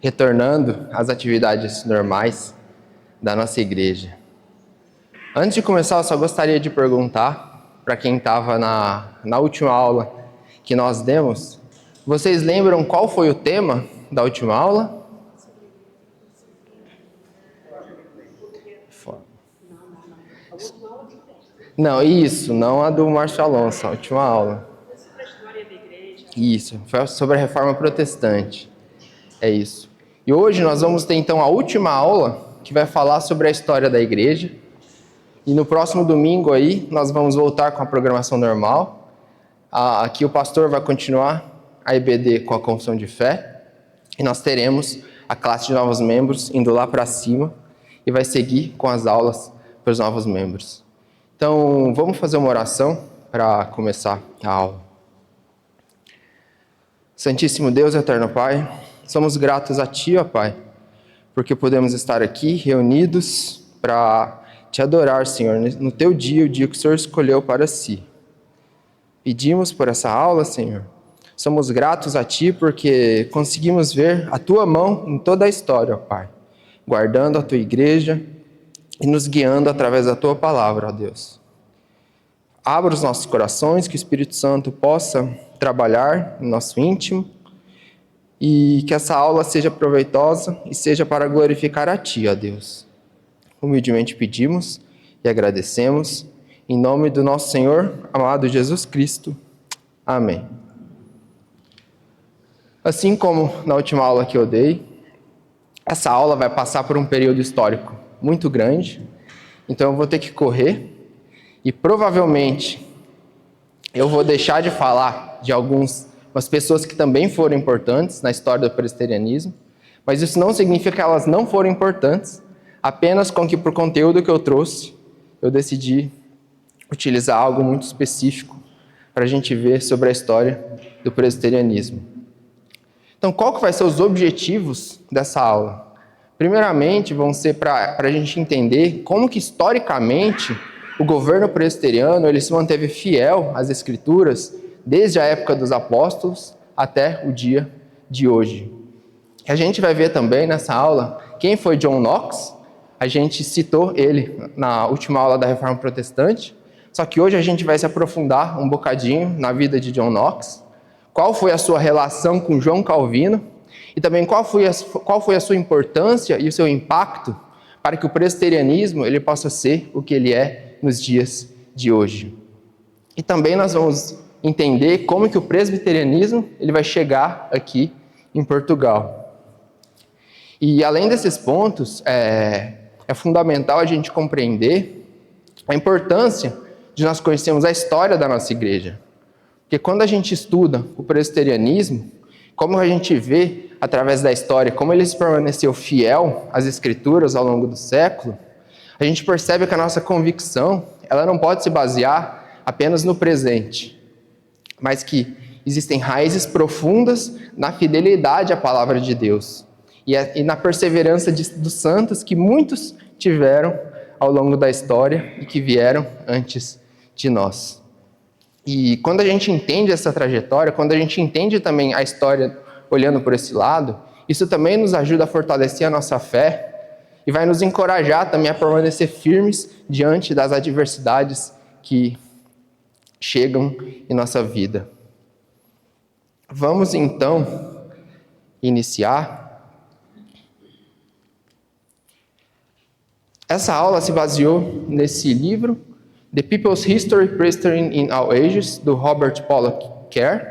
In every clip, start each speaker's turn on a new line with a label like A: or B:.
A: retornando às atividades normais da nossa igreja. Antes de começar, eu só gostaria de perguntar para quem estava na última aula que nós demos, vocês lembram qual foi o tema da última aula? Não, isso, não a do Márcio Alonso, a última aula. Isso, foi sobre a reforma protestante. É isso. E hoje nós vamos ter então a última aula que vai falar sobre a história da igreja. E no próximo domingo aí nós vamos voltar com a programação normal. Aqui o pastor vai continuar a EBD com a confissão de fé. E nós teremos a classe de novos membros indo lá para cima e vai seguir com as aulas para os novos membros. Então vamos fazer uma oração para começar a aula. Santíssimo Deus, eterno Pai, somos gratos a Ti, ó Pai, porque podemos estar aqui reunidos para Te adorar, Senhor, no Teu dia, o dia que o Senhor escolheu para si. Pedimos por essa aula, Senhor. Somos gratos a Ti porque conseguimos ver a Tua mão em toda a história, ó Pai, guardando a Tua igreja e nos guiando através da Tua palavra, ó Deus. Abra os nossos corações, que o Espírito Santo possa trabalhar no nosso íntimo e que essa aula seja proveitosa e seja para glorificar a Ti, ó Deus. Humildemente pedimos e agradecemos, em nome do nosso Senhor, amado Jesus Cristo. Amém. Assim como na última aula que eu dei, essa aula vai passar por um período histórico muito grande, então eu vou ter que correr e provavelmente eu vou deixar de falar de algumas pessoas que também foram importantes na história do presbiterianismo, mas isso não significa que elas não foram importantes, apenas com que por conteúdo que eu trouxe, eu decidi utilizar algo muito específico para a gente ver sobre a história do presbiterianismo. Então, qual que vai ser os objetivos dessa aula? Primeiramente, vão ser para a gente entender como que historicamente o governo presbiteriano ele se manteve fiel às Escrituras desde a época dos apóstolos até o dia de hoje. A gente vai ver também nessa aula quem foi John Knox. A gente citou ele na última aula da Reforma Protestante, só que hoje a gente vai se aprofundar um bocadinho na vida de John Knox, qual foi a sua relação com João Calvino e também qual foi a sua importância e o seu impacto para que o presbiterianismo ele possa ser o que ele é nos dias de hoje. E também nós vamos entender como que o presbiterianismo ele vai chegar aqui em Portugal. E além desses pontos, é fundamental a gente compreender a importância de nós conhecermos a história da nossa igreja. Porque quando a gente estuda o presbiterianismo, como a gente vê através da história, como ele permaneceu fiel às Escrituras ao longo do século, a gente percebe que a nossa convicção ela não pode se basear apenas no presente, mas que existem raízes profundas na fidelidade à palavra de Deus e na perseverança dos santos que muitos tiveram ao longo da história e que vieram antes de nós. E quando a gente entende essa trajetória, quando a gente entende também a história olhando por esse lado, isso também nos ajuda a fortalecer a nossa fé e vai nos encorajar também a permanecer firmes diante das adversidades que chegam em nossa vida. Vamos então iniciar. Essa aula se baseou nesse livro, The People's History Presbytery in All Ages, do Robert Pollock Kerr.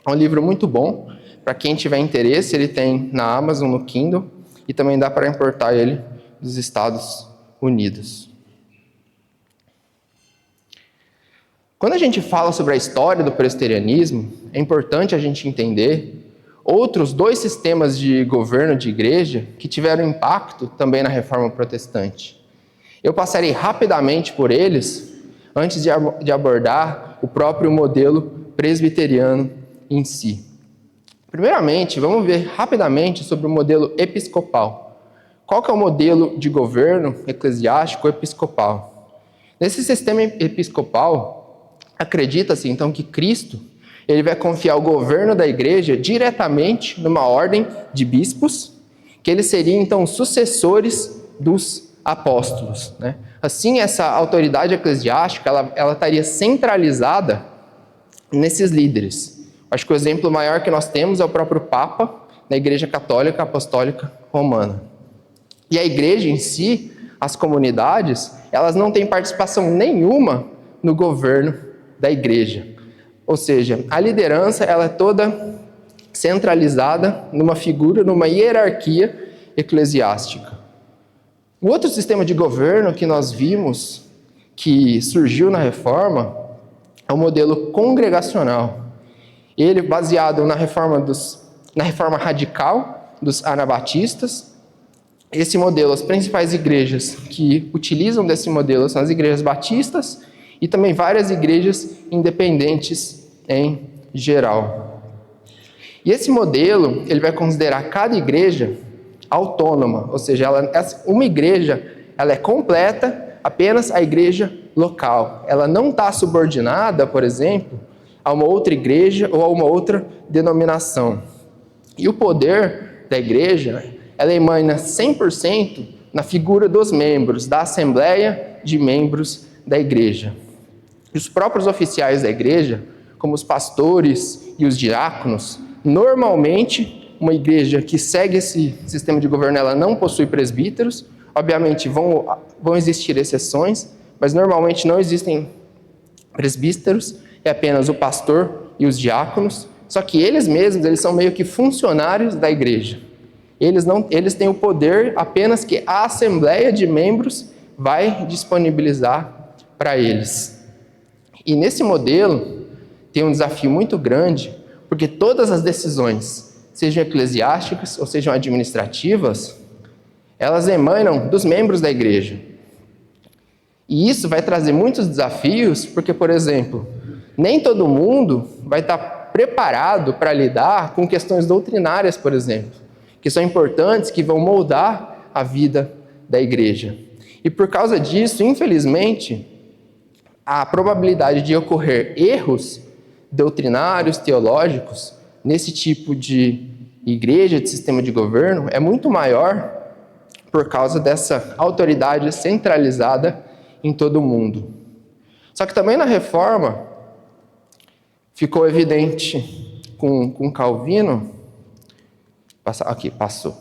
A: É um livro muito bom. Para quem tiver interesse, ele tem na Amazon, no Kindle, e também dá para importar ele dos Estados Unidos. Quando a gente fala sobre a história do presbiterianismo, é importante a gente entender outros dois sistemas de governo de igreja que tiveram impacto também na Reforma Protestante. Eu passarei rapidamente por eles antes de abordar o próprio modelo presbiteriano em si. Primeiramente, vamos ver rapidamente sobre o modelo episcopal. Qual que é o modelo de governo eclesiástico episcopal? Nesse sistema episcopal, acredita-se então que Cristo Ele vai confiar o governo da igreja diretamente numa ordem de bispos, que eles seriam então sucessores dos apóstolos, né? Assim, essa autoridade eclesiástica, ela estaria centralizada nesses líderes. Acho que o exemplo maior que nós temos é o próprio Papa, na Igreja Católica Apostólica Romana. E a igreja em si, as comunidades, elas não têm participação nenhuma no governo da igreja. Ou seja, a liderança ela é toda centralizada numa figura, numa hierarquia eclesiástica. O outro sistema de governo que nós vimos que surgiu na Reforma é o modelo congregacional. Ele baseado na reforma radical dos anabatistas. Esse modelo, as principais igrejas que utilizam desse modelo são as igrejas batistas e também várias igrejas independentes em geral. E esse modelo, ele vai considerar cada igreja autônoma, ou seja, uma igreja ela é completa apenas a igreja local. Ela não está subordinada, por exemplo, a uma outra igreja ou a uma outra denominação. E o poder da igreja, ela emana 100% na figura dos membros, da assembleia de membros da igreja. E os próprios oficiais da igreja, como os pastores e os diáconos, normalmente, uma igreja que segue esse sistema de governo, ela não possui presbíteros. Obviamente, vão existir exceções, mas normalmente não existem presbíteros, é apenas o pastor e os diáconos. Só que eles mesmos, eles são meio que funcionários da igreja. Eles têm o poder apenas que a assembleia de membros vai disponibilizar para eles. E nesse modelo tem um desafio muito grande, porque todas as decisões, sejam eclesiásticas ou sejam administrativas, elas emanam dos membros da igreja. E isso vai trazer muitos desafios, porque, por exemplo, nem todo mundo vai estar preparado para lidar com questões doutrinárias, por exemplo, que são importantes, que vão moldar a vida da igreja. E por causa disso, infelizmente, a probabilidade de ocorrer erros doutrinários, teológicos, nesse tipo de igreja, de sistema de governo, é muito maior por causa dessa autoridade centralizada em todo o mundo. Só que também na Reforma ficou evidente com Calvino, passou.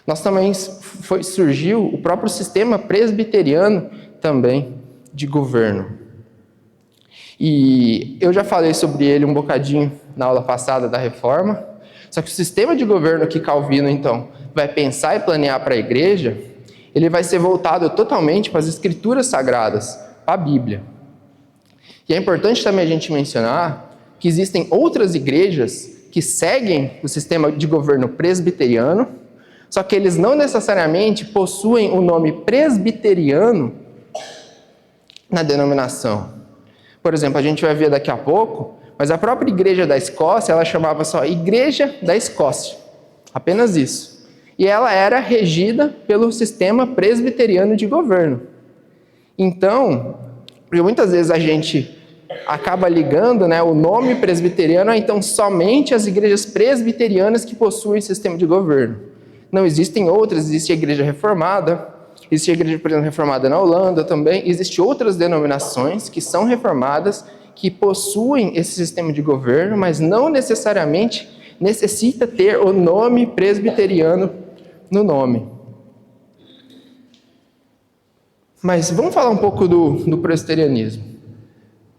A: Nós também surgiu o próprio sistema presbiteriano também de governo. E eu já falei sobre ele um bocadinho na aula passada da Reforma, só que o sistema de governo que Calvino, então, vai pensar e planear para a igreja, ele vai ser voltado totalmente para as Escrituras Sagradas, para a Bíblia. E é importante também a gente mencionar que existem outras igrejas que seguem o sistema de governo presbiteriano, só que eles não necessariamente possuem o nome presbiteriano na denominação. Por exemplo, a gente vai ver daqui a pouco, mas a própria igreja da Escócia, ela chamava só Igreja da Escócia, apenas isso. E ela era regida pelo sistema presbiteriano de governo. Então, muitas vezes a gente acaba ligando, né, o nome presbiteriano a então somente as igrejas presbiterianas que possuem sistema de governo. Não existem outras, existe a igreja reformada, existe a igreja, por exemplo, reformada na Holanda também, existem outras denominações que são reformadas, que possuem esse sistema de governo, mas não necessariamente necessita ter o nome presbiteriano no nome. Mas vamos falar um pouco do presbiterianismo.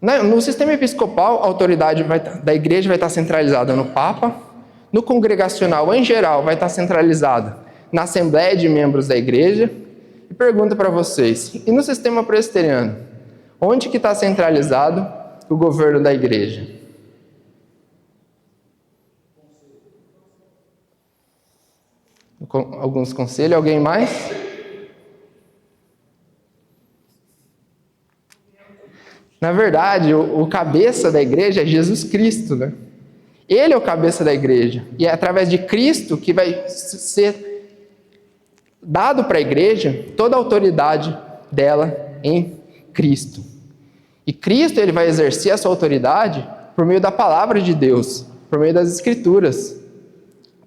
A: No sistema episcopal, a autoridade da igreja vai estar centralizada no Papa. No congregacional, em geral, vai estar centralizada na Assembleia de Membros da Igreja. E pergunto para vocês, e no sistema presbiteriano, onde que está centralizado o governo da igreja? Alguns conselhos, alguém mais? Na verdade, o cabeça da igreja é Jesus Cristo, né? Ele é o cabeça da igreja. E é através de Cristo que vai ser dado para a igreja toda a autoridade dela em Cristo. E Cristo ele vai exercer a sua autoridade por meio da palavra de Deus, por meio das Escrituras.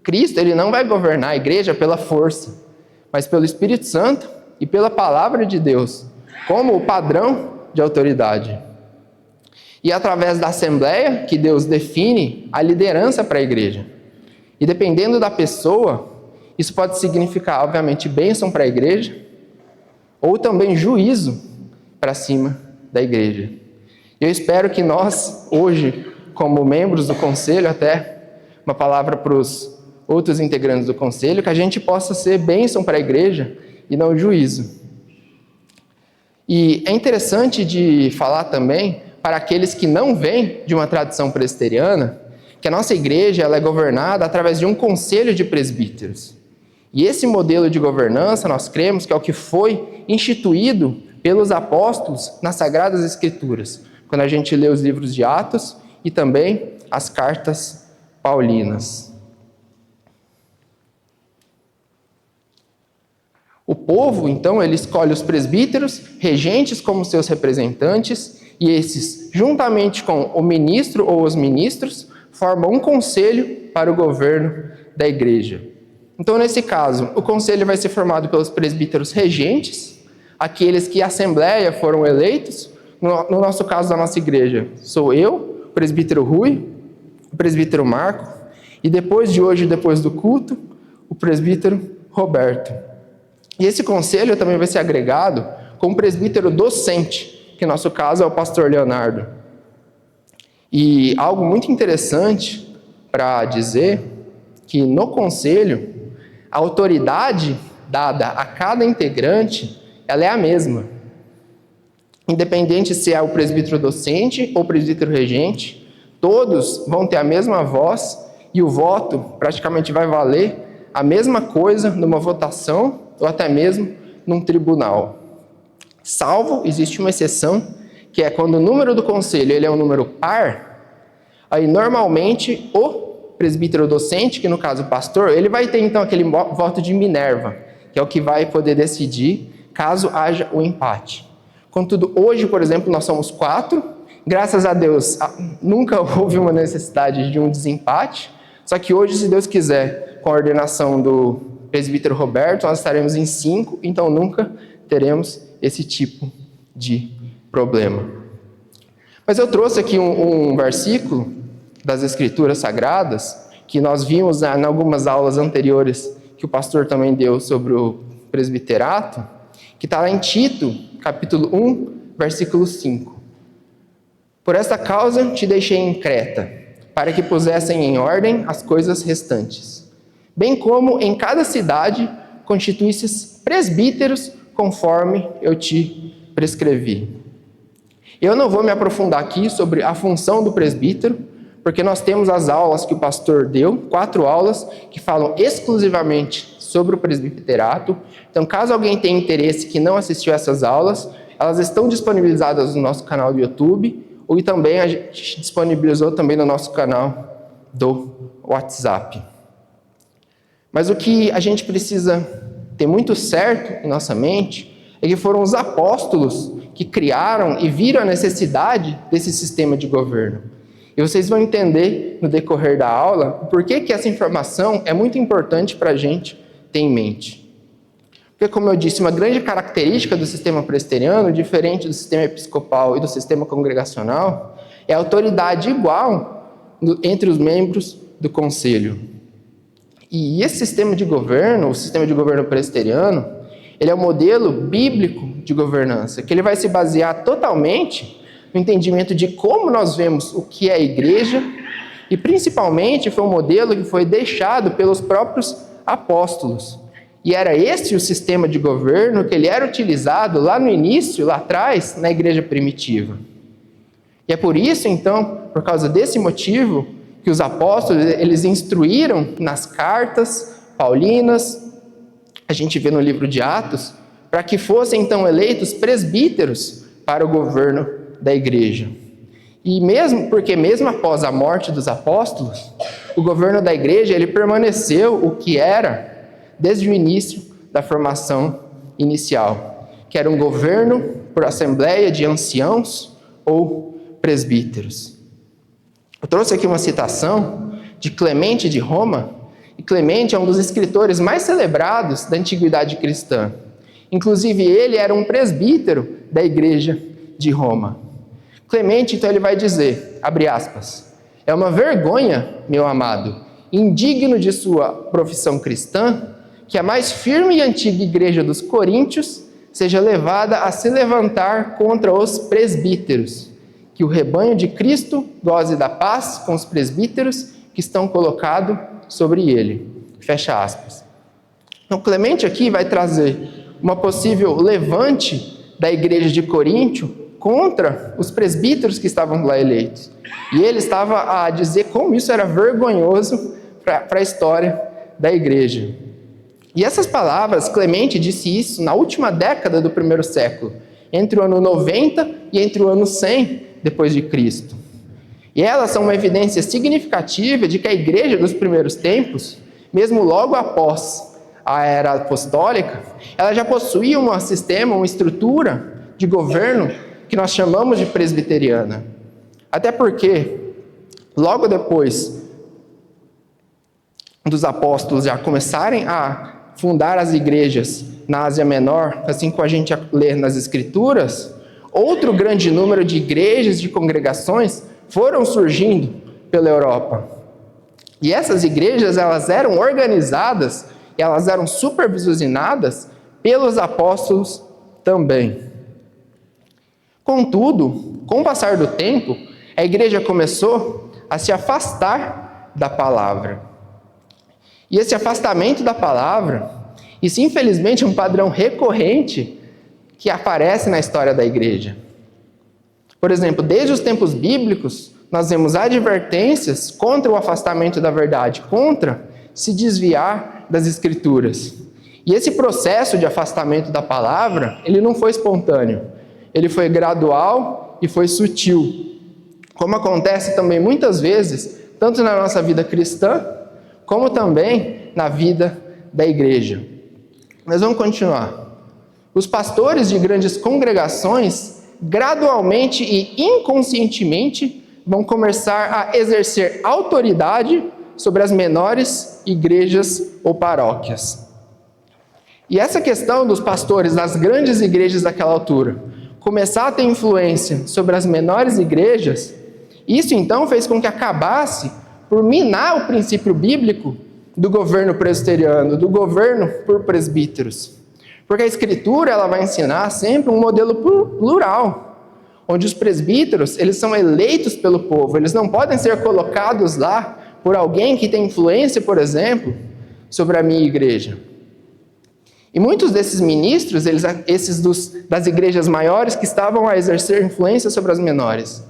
A: Cristo, ele não vai governar a igreja pela força, mas pelo Espírito Santo e pela palavra de Deus, como o padrão de autoridade. E através da assembleia que Deus define a liderança para a igreja. E dependendo da pessoa, isso pode significar, obviamente, bênção para a igreja, ou também juízo para cima da igreja. Eu espero que nós, hoje, como membros do conselho, até uma palavra para os outros integrantes do conselho, que a gente possa ser bênção para a igreja e não juízo. E é interessante de falar também, para aqueles que não vêm de uma tradição presbiteriana, que a nossa igreja ela é governada através de um conselho de presbíteros. E esse modelo de governança, nós cremos que é o que foi instituído pelos apóstolos nas Sagradas Escrituras, quando a gente lê os livros de Atos e também as cartas paulinas. O povo, então, ele escolhe os presbíteros, regentes como seus representantes, e esses, juntamente com o ministro ou os ministros, formam um conselho para o governo da igreja. Então, nesse caso, o conselho vai ser formado pelos presbíteros regentes, aqueles que a assembleia foram eleitos. No nosso caso, da nossa igreja, sou eu, o presbítero Rui, o presbítero Marco, e depois de hoje, depois do culto, o presbítero Roberto. E esse conselho também vai ser agregado com o presbítero docente, que no nosso caso é o pastor Leonardo. E algo muito interessante para dizer, que no conselho, a autoridade dada a cada integrante, ela é a mesma. Independente se é o presbítero docente ou o presbítero regente, todos vão ter a mesma voz e o voto praticamente vai valer a mesma coisa numa votação ou até mesmo num tribunal. Salvo, existe uma exceção, que é quando o número do conselho ele é um número par, aí normalmente o presbítero docente, que no caso o pastor, ele vai ter então aquele voto de Minerva, que é o que vai poder decidir caso haja o empate. Contudo, hoje, por exemplo, nós somos 4, graças a Deus nunca houve uma necessidade de um desempate, só que hoje, se Deus quiser, com a ordenação do presbítero Roberto, nós estaremos em 5, então nunca teremos esse tipo de problema. Mas eu trouxe aqui um versículo das Escrituras Sagradas, que nós vimos em algumas aulas anteriores, que o pastor também deu sobre o presbiterato, que está lá em Tito, capítulo 1, versículo 5. Por esta causa te deixei em Creta, para que pusessem em ordem as coisas restantes, bem como em cada cidade constituísses presbíteros, conforme eu te prescrevi. Eu não vou me aprofundar aqui sobre a função do presbítero, porque nós temos as aulas que o pastor deu, 4 aulas, que falam exclusivamente sobre o presbiterato. Então, caso alguém tenha interesse que não assistiu essas aulas, elas estão disponibilizadas no nosso canal do YouTube, ou também a gente disponibilizou também no nosso canal do WhatsApp. Mas o que a gente precisa ter muito certo em nossa mente é que foram os apóstolos que criaram e viram a necessidade desse sistema de governo. E vocês vão entender no decorrer da aula por que essa informação é muito importante para a gente ter em mente. Porque, como eu disse, uma grande característica do sistema presbiteriano, diferente do sistema episcopal e do sistema congregacional, é a autoridade igual entre os membros do conselho. E esse sistema de governo, o sistema de governo presbiteriano, ele é um modelo bíblico de governança, que ele vai se basear totalmente no entendimento de como nós vemos o que é a igreja, e principalmente foi um modelo que foi deixado pelos próprios apóstolos. E era esse o sistema de governo que ele era utilizado lá no início, lá atrás, na igreja primitiva. E é por isso, então, por causa desse motivo, que os apóstolos, eles instruíram nas cartas paulinas, a gente vê no livro de Atos, para que fossem, então, eleitos presbíteros para o governo da igreja. E mesmo após a morte dos apóstolos, o governo da igreja, ele permaneceu o que era desde o início da formação inicial, que era um governo por assembleia de anciãos ou presbíteros. Eu trouxe aqui uma citação de Clemente de Roma, e Clemente é um dos escritores mais celebrados da antiguidade cristã. Inclusive, ele era um presbítero da igreja de Roma. Clemente, então, ele vai dizer, abre aspas, é uma vergonha, meu amado, indigno de sua profissão cristã, que a mais firme e antiga igreja dos coríntios seja levada a se levantar contra os presbíteros, que o rebanho de Cristo goze da paz com os presbíteros que estão colocados sobre ele. Fecha aspas. Então, Clemente aqui vai trazer uma possível levante da igreja de Coríntio contra os presbíteros que estavam lá eleitos. E ele estava a dizer como isso era vergonhoso para a história da igreja. E essas palavras, Clemente disse isso na última década do primeiro século, entre o ano 90 e entre o ano 100 depois de Cristo. E elas são uma evidência significativa de que a igreja dos primeiros tempos, mesmo logo após a era apostólica, ela já possuía um sistema, uma estrutura de governo que nós chamamos de presbiteriana. Até porque, logo depois dos apóstolos já começarem a fundar as igrejas na Ásia Menor, assim como a gente lê nas Escrituras, outro grande número de igrejas, de congregações, foram surgindo pela Europa. E essas igrejas, elas eram organizadas, e elas eram supervisionadas pelos apóstolos também. Contudo, com o passar do tempo, a igreja começou a se afastar da palavra. E esse afastamento da palavra, isso infelizmente é um padrão recorrente que aparece na história da igreja. Por exemplo, desde os tempos bíblicos, nós vemos advertências contra o afastamento da verdade, contra se desviar das Escrituras. E esse processo de afastamento da palavra, ele não foi espontâneo, ele foi gradual e foi sutil, como acontece também muitas vezes, tanto na nossa vida cristã, como também na vida da igreja. Mas vamos continuar. Os pastores de grandes congregações, gradualmente e inconscientemente, vão começar a exercer autoridade sobre as menores igrejas ou paróquias. E essa questão dos pastores das grandes igrejas daquela altura começar a ter influência sobre as menores igrejas, isso então fez com que acabasse por minar o princípio bíblico do governo presbiteriano, do governo por presbíteros. Porque a Escritura ela vai ensinar sempre um modelo plural, onde os presbíteros eles são eleitos pelo povo, eles não podem ser colocados lá por alguém que tem influência, por exemplo, sobre a minha igreja. E muitos desses ministros, das igrejas maiores, que estavam a exercer influência sobre as menores.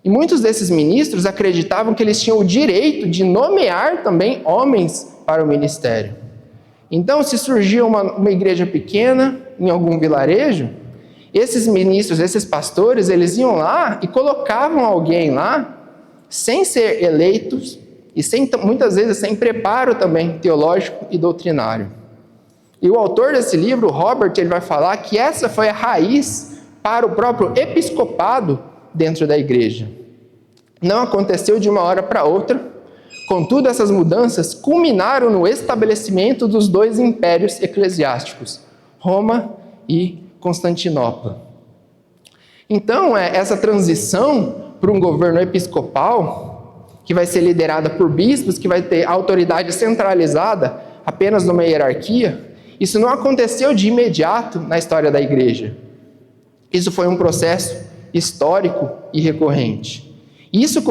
A: E muitos desses ministros acreditavam que eles tinham o direito de nomear também homens para o ministério. Então, se surgia uma igreja pequena, em algum vilarejo, esses ministros, esses pastores, eles iam lá e colocavam alguém lá, sem ser eleitos, e muitas vezes sem preparo também teológico e doutrinário. E o autor desse livro, Robert, ele vai falar que essa foi a raiz para o próprio episcopado dentro da igreja. Não aconteceu de uma hora para outra, contudo essas mudanças culminaram no estabelecimento dos dois impérios eclesiásticos, Roma e Constantinopla. Então, essa transição para um governo episcopal, que vai ser liderada por bispos, que vai ter autoridade centralizada apenas numa hierarquia, isso não aconteceu de imediato na história da igreja. Isso foi um processo histórico e recorrente. Isso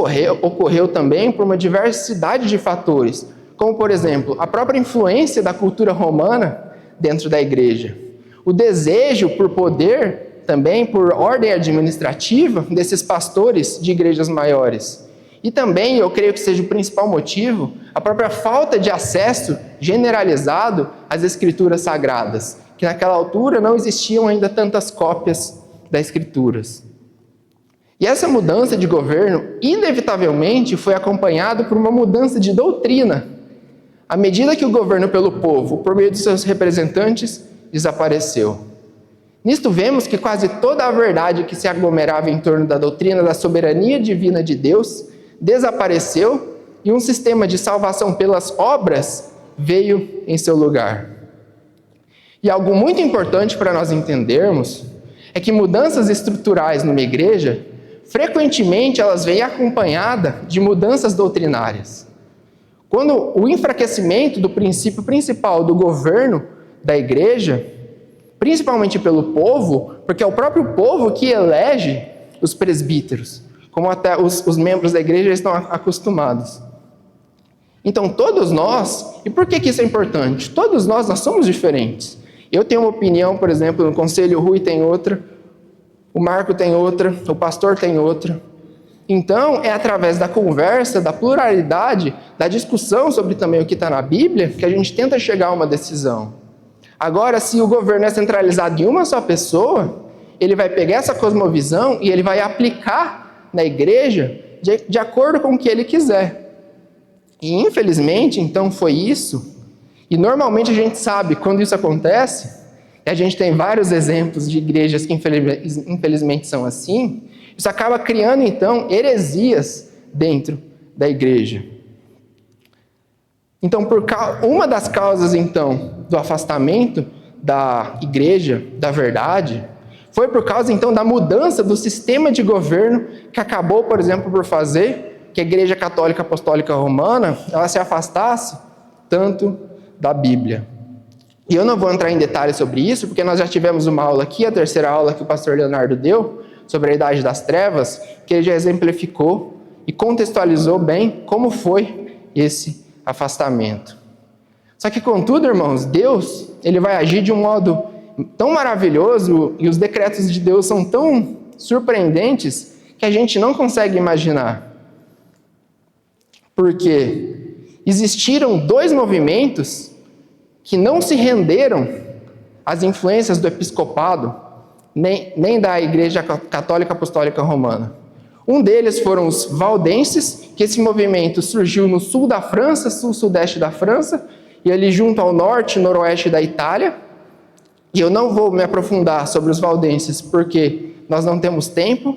A: ocorreu também por uma diversidade de fatores, como, por exemplo, a própria influência da cultura romana dentro da igreja, o desejo por poder, também por ordem administrativa desses pastores de igrejas maiores. E também, eu creio que seja o principal motivo, a própria falta de acesso generalizado às escrituras sagradas, que naquela altura não existiam ainda tantas cópias das escrituras. E essa mudança de governo, inevitavelmente, foi acompanhada por uma mudança de doutrina, à medida que o governo pelo povo, por meio de seus representantes, desapareceu. Nisto vemos que quase toda a verdade que se aglomerava em torno da doutrina da soberania divina de Deus desapareceu e um sistema de salvação pelas obras veio em seu lugar. E algo muito importante para nós entendermos é que mudanças estruturais numa igreja, frequentemente elas vêm acompanhadas de mudanças doutrinárias. Quando o enfraquecimento do princípio principal do governo da igreja, principalmente pelo povo, porque é o próprio povo que elege os presbíteros, como até os membros da igreja estão acostumados. Então todos nós, e por que isso é importante? Todos nós somos diferentes. Eu tenho uma opinião, por exemplo, no conselho, o Rui tem outra, o Marco tem outra, o pastor tem outra. Então, é através da conversa, da pluralidade, da discussão sobre também o que está na Bíblia, que a gente tenta chegar a uma decisão. Agora, se o governo é centralizado em uma só pessoa, ele vai pegar essa cosmovisão e ele vai aplicar na igreja de acordo com o que ele quiser. E, infelizmente, então, foi isso. E, normalmente, a gente sabe quando isso acontece, e a gente tem vários exemplos de igrejas que, infelizmente, são assim. Isso acaba criando, então, heresias dentro da igreja. Então, uma das causas, então, do afastamento da igreja, da verdade, foi por causa, então, da mudança do sistema de governo que acabou, por exemplo, por fazer que a Igreja Católica Apostólica Romana ela se afastasse tanto da Bíblia. E eu não vou entrar em detalhes sobre isso, porque nós já tivemos uma aula aqui, a terceira aula que o pastor Leonardo deu, sobre a Idade das Trevas, que ele já exemplificou e contextualizou bem como foi esse afastamento. Só que, contudo, irmãos, Deus ele vai agir de um modo tão maravilhoso e os decretos de Deus são tão surpreendentes que a gente não consegue imaginar. Porque existiram dois movimentos que não se renderam às influências do episcopado, nem da Igreja Católica Apostólica Romana. Um deles foram os valdenses, que esse movimento surgiu no sul da França, sul-sudeste da França, e ali junto ao norte e noroeste da Itália. E eu não vou me aprofundar sobre os valdenses, porque nós não temos tempo.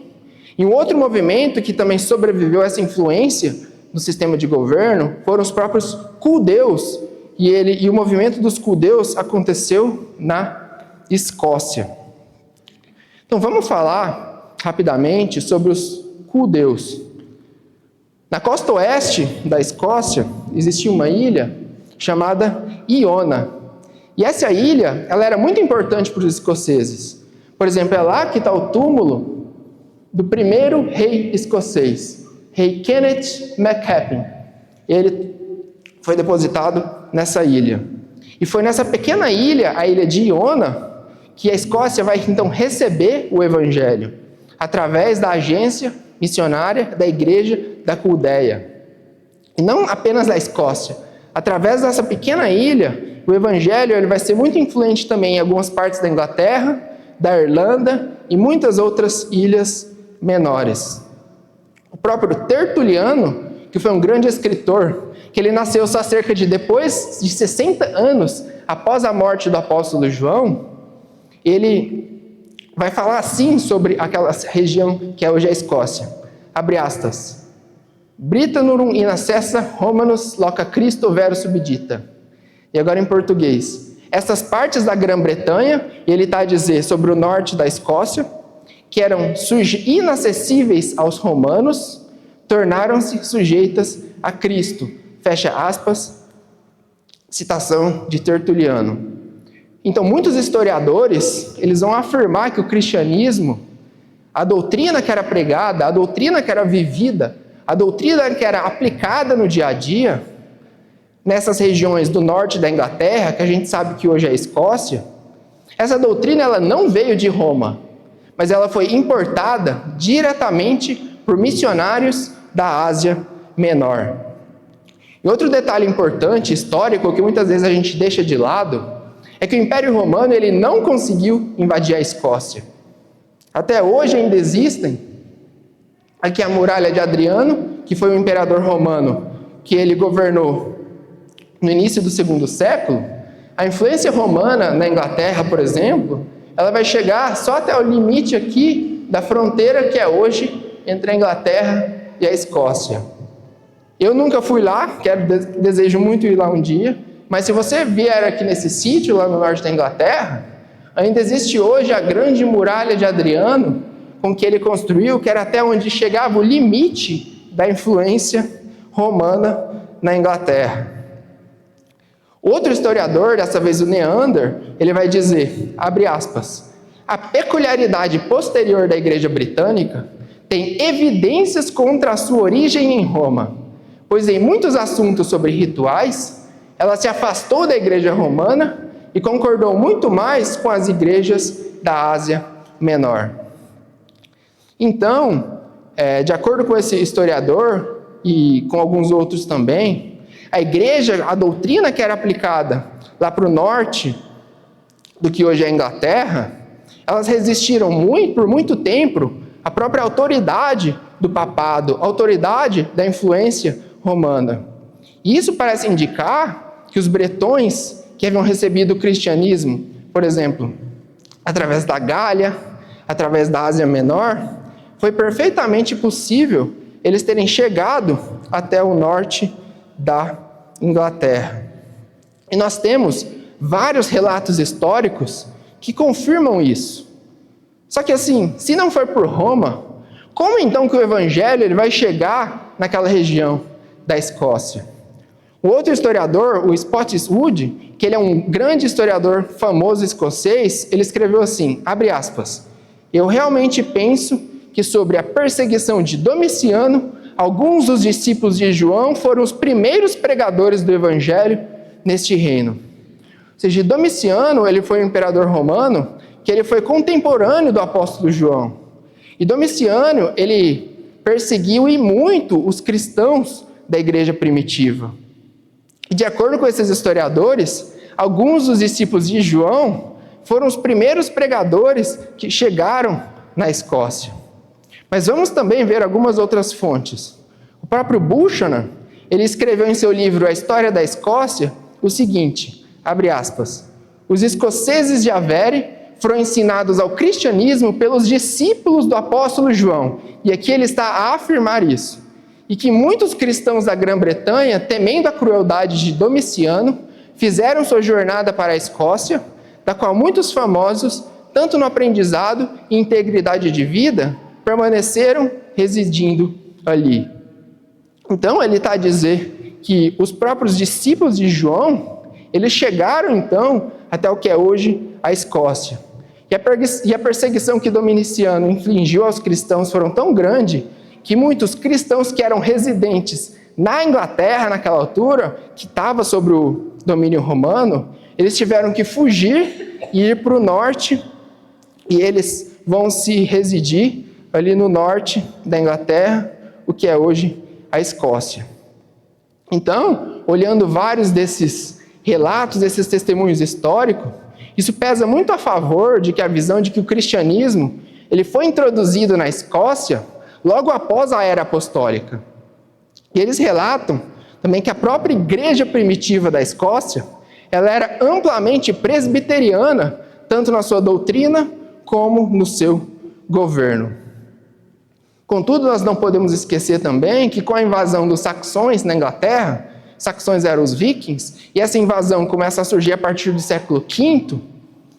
A: E um outro movimento que também sobreviveu a essa influência no sistema de governo foram os próprios culdeus, e o movimento dos culdeus aconteceu na Escócia. Então vamos falar rapidamente sobre os culdeus. Na costa oeste da Escócia existia uma ilha chamada Iona. E essa ilha ela era muito importante para os escoceses. Por exemplo, é lá que está o túmulo do primeiro rei escocês, rei Kenneth MacHappin. Ele foi depositado nessa ilha. E foi nessa pequena ilha, a ilha de Iona, que a Escócia vai então receber o Evangelho, através da agência missionária da Igreja da Culdeia. E não apenas da Escócia. Através dessa pequena ilha, o Evangelho ele vai ser muito influente também em algumas partes da Inglaterra, da Irlanda e muitas outras ilhas menores. O próprio Tertuliano, que foi um grande escritor, que ele nasceu só cerca de depois de 60 anos após a morte do apóstolo João, ele vai falar assim sobre aquela região que é hoje a Escócia. Abre aspas. Britannurum in accessa Romanus loca Christo vero subdita. E agora em português. Essas partes da Grã-Bretanha, ele está a dizer sobre o norte da Escócia, que eram inacessíveis aos romanos, tornaram-se sujeitas a Cristo. Fecha aspas, citação de Tertuliano. Então, muitos historiadores, eles vão afirmar que o cristianismo, a doutrina que era pregada, a doutrina que era vivida, a doutrina que era aplicada no dia a dia, nessas regiões do norte da Inglaterra, que a gente sabe que hoje é a Escócia, essa doutrina ela não veio de Roma, mas ela foi importada diretamente por missionários da Ásia Menor. E outro detalhe importante, histórico, que muitas vezes a gente deixa de lado, é que o Império Romano ele não conseguiu invadir a Escócia. Até hoje ainda existem. Aqui a muralha de Adriano, que foi um imperador romano, que ele governou no início do segundo século. A influência romana na Inglaterra, por exemplo, ela vai chegar só até o limite aqui da fronteira que é hoje entre a Inglaterra e a Escócia. Eu nunca fui lá, desejo muito ir lá um dia, mas se você vier aqui nesse sítio, lá no norte da Inglaterra, ainda existe hoje a grande muralha de Adriano, com que ele construiu, que era até onde chegava o limite da influência romana na Inglaterra. Outro historiador, dessa vez o Neander, ele vai dizer, abre aspas, a peculiaridade posterior da Igreja Britânica tem evidências contra a sua origem em Roma, pois em muitos assuntos sobre rituais, ela se afastou da Igreja Romana e concordou muito mais com as igrejas da Ásia Menor. Então, de acordo com esse historiador e com alguns outros também, a igreja, a doutrina que era aplicada lá para o norte do que hoje é a Inglaterra, elas resistiram por muito tempo à própria autoridade do papado, autoridade da influência romana. E isso parece indicar que os bretões que haviam recebido o cristianismo, por exemplo, através da Gália, através da Ásia Menor, foi perfeitamente possível eles terem chegado até o norte da Inglaterra. E nós temos vários relatos históricos que confirmam isso. Só que assim, se não for por Roma, como então que o evangelho ele vai chegar naquela região da Escócia? O outro historiador, o Spottiswoode, que ele é um grande historiador famoso escocês, ele escreveu assim, abre aspas, eu realmente penso que sobre a perseguição de Domiciano, alguns dos discípulos de João foram os primeiros pregadores do evangelho neste reino. Ou seja, Domiciano, ele foi um imperador romano, que ele foi contemporâneo do apóstolo João. E Domiciano, ele perseguiu e muito os cristãos da igreja primitiva. E de acordo com esses historiadores, alguns dos discípulos de João foram os primeiros pregadores que chegaram na Escócia. Mas vamos também ver algumas outras fontes. O próprio Buchanan, ele escreveu em seu livro A História da Escócia o seguinte, abre aspas, os escoceses de Avery foram ensinados ao cristianismo pelos discípulos do apóstolo João, e aqui ele está a afirmar isso, e que muitos cristãos da Grã-Bretanha, temendo a crueldade de Domiciano, fizeram sua jornada para a Escócia, da qual muitos famosos, tanto no aprendizado e integridade de vida, permaneceram residindo ali. Então, ele está a dizer que os próprios discípulos de João, eles chegaram, então, até o que é hoje a Escócia. E a perseguição que Domiciano infligiu aos cristãos foram tão grande que muitos cristãos que eram residentes na Inglaterra, naquela altura, que estava sob o domínio romano, eles tiveram que fugir e ir para o norte, e eles vão se residir ali no norte da Inglaterra, o que é hoje a Escócia. Então, olhando vários desses relatos, desses testemunhos históricos, isso pesa muito a favor de que a visão de que o cristianismo ele foi introduzido na Escócia logo após a era apostólica. E eles relatam também que a própria igreja primitiva da Escócia ela era amplamente presbiteriana, tanto na sua doutrina como no seu governo. Contudo, nós não podemos esquecer também que com a invasão dos saxões na Inglaterra, saxões eram os vikings, e essa invasão começa a surgir a partir do século V,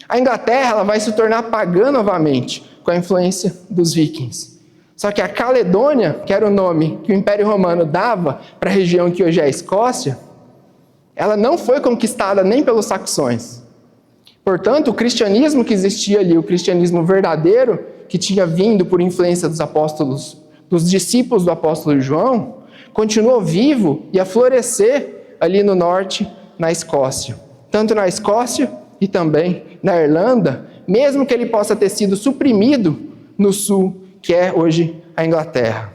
A: a Inglaterra ela vai se tornar pagã novamente, com a influência dos vikings. Só que a Caledônia, que era o nome que o Império Romano dava para a região que hoje é a Escócia, ela não foi conquistada nem pelos saxões. Portanto, o cristianismo que existia ali, o cristianismo verdadeiro, que tinha vindo por influência dos apóstolos, dos discípulos do apóstolo João, continuou vivo e a florescer ali no norte, na Escócia. Tanto na Escócia e também na Irlanda, mesmo que ele possa ter sido suprimido no sul, que é hoje a Inglaterra.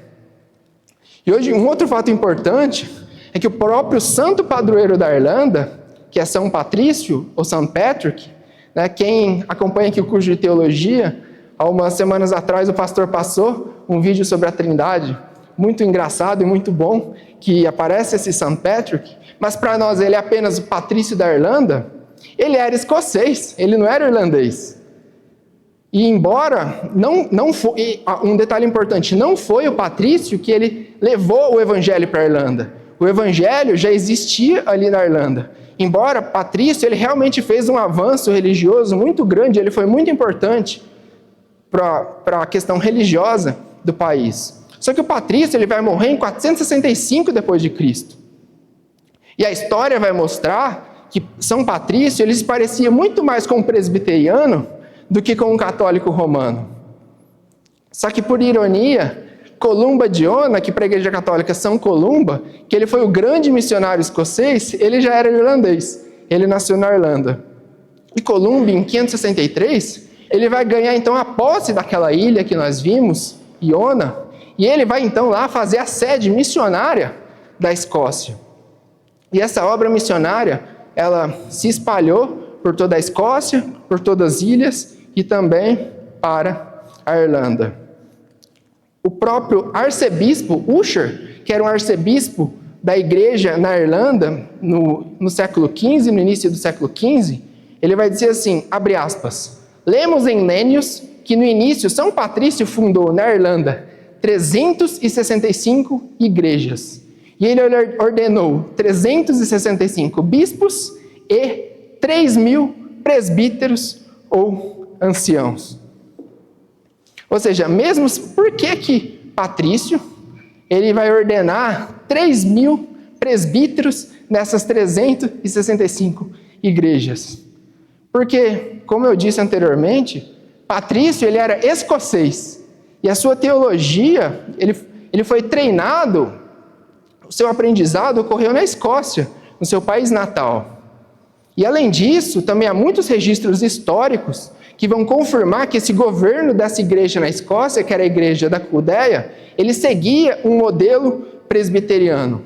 A: E hoje, um outro fato importante é que o próprio santo padroeiro da Irlanda, que é São Patrício, ou St. Patrick, né, quem acompanha aqui o curso de teologia, há umas semanas atrás o pastor passou um vídeo sobre a Trindade, muito engraçado e muito bom, que aparece esse St. Patrick, mas para nós ele é apenas o patrício da Irlanda, ele era escocês, ele não era irlandês. E embora, não foi, um detalhe importante, não foi o patrício que ele levou o evangelho para a Irlanda. O evangelho já existia ali na Irlanda. Embora Patrício, ele realmente fez um avanço religioso muito grande, ele foi muito importante para a questão religiosa do país. Só que o Patrício, ele vai morrer em 465 depois de Cristo. E a história vai mostrar que São Patrício, ele se parecia muito mais com um presbiteriano do que com um católico romano. Só que, por ironia, Columba de Iona, que para a Igreja Católica São Columba, que ele foi o grande missionário escocês, ele já era irlandês. Ele nasceu na Irlanda. E Columba, em 563, ele vai ganhar então a posse daquela ilha que nós vimos, Iona, e ele vai então lá fazer a sede missionária da Escócia. E essa obra missionária, ela se espalhou por toda a Escócia, por todas as ilhas e também para a Irlanda. O próprio arcebispo Usher, que era um arcebispo da igreja na Irlanda, no século XV, no início do século XV, ele vai dizer assim, abre aspas, lemos em Nennius que no início São Patrício fundou na Irlanda 365 igrejas. E ele ordenou 365 bispos e 3.000 presbíteros ou anciãos. Ou seja, mesmo por que Patrício ele vai ordenar 3.000 presbíteros nessas 365 igrejas? Porque, como eu disse anteriormente, Patrício ele era escocês e a sua teologia, ele foi treinado, o seu aprendizado ocorreu na Escócia, no seu país natal. E além disso, também há muitos registros históricos que vão confirmar que esse governo dessa igreja na Escócia, que era a igreja da Culdeia, ele seguia um modelo presbiteriano.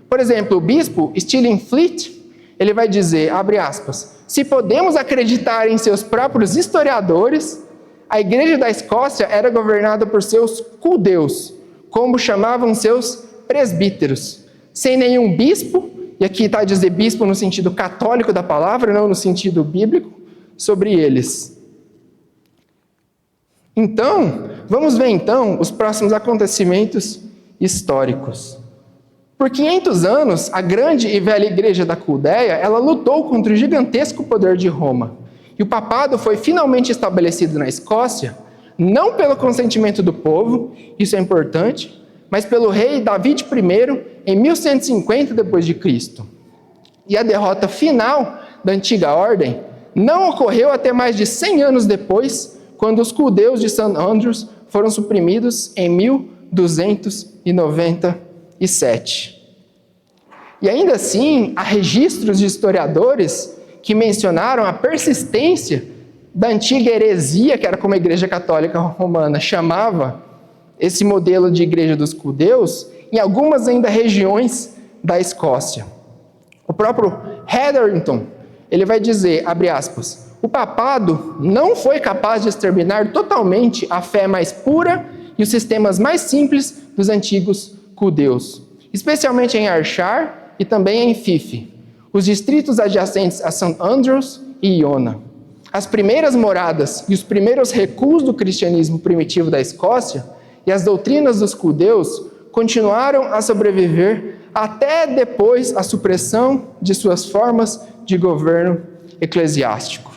A: Por exemplo, o bispo Stillingfleet, ele vai dizer, abre aspas, se podemos acreditar em seus próprios historiadores, a igreja da Escócia era governada por seus culdeus, como chamavam seus presbíteros, sem nenhum bispo, e aqui está a dizer bispo no sentido católico da palavra, não no sentido bíblico, sobre eles. Então, vamos ver então os próximos acontecimentos históricos. Por 500 anos, a grande e velha igreja da Culdeia, ela lutou contra o gigantesco poder de Roma. E o papado foi finalmente estabelecido na Escócia, não pelo consentimento do povo, isso é importante, mas pelo rei David I, em 1150 d.C. E a derrota final da antiga ordem não ocorreu até mais de 100 anos depois, quando os culdeus de St. Andrews foram suprimidos em 1297. E ainda assim, há registros de historiadores que mencionaram a persistência da antiga heresia, que era como a Igreja Católica Romana chamava esse modelo de igreja dos culdeus, em algumas ainda regiões da Escócia. O próprio Hetherington, ele vai dizer, abre aspas, o papado não foi capaz de exterminar totalmente a fé mais pura e os sistemas mais simples dos antigos culdeus, especialmente em Ayrshire e também em Fife, os distritos adjacentes a St. Andrews e Iona. As primeiras moradas e os primeiros recuos do cristianismo primitivo da Escócia e as doutrinas dos culdeus continuaram a sobreviver até depois a supressão de suas formas de governo eclesiástico.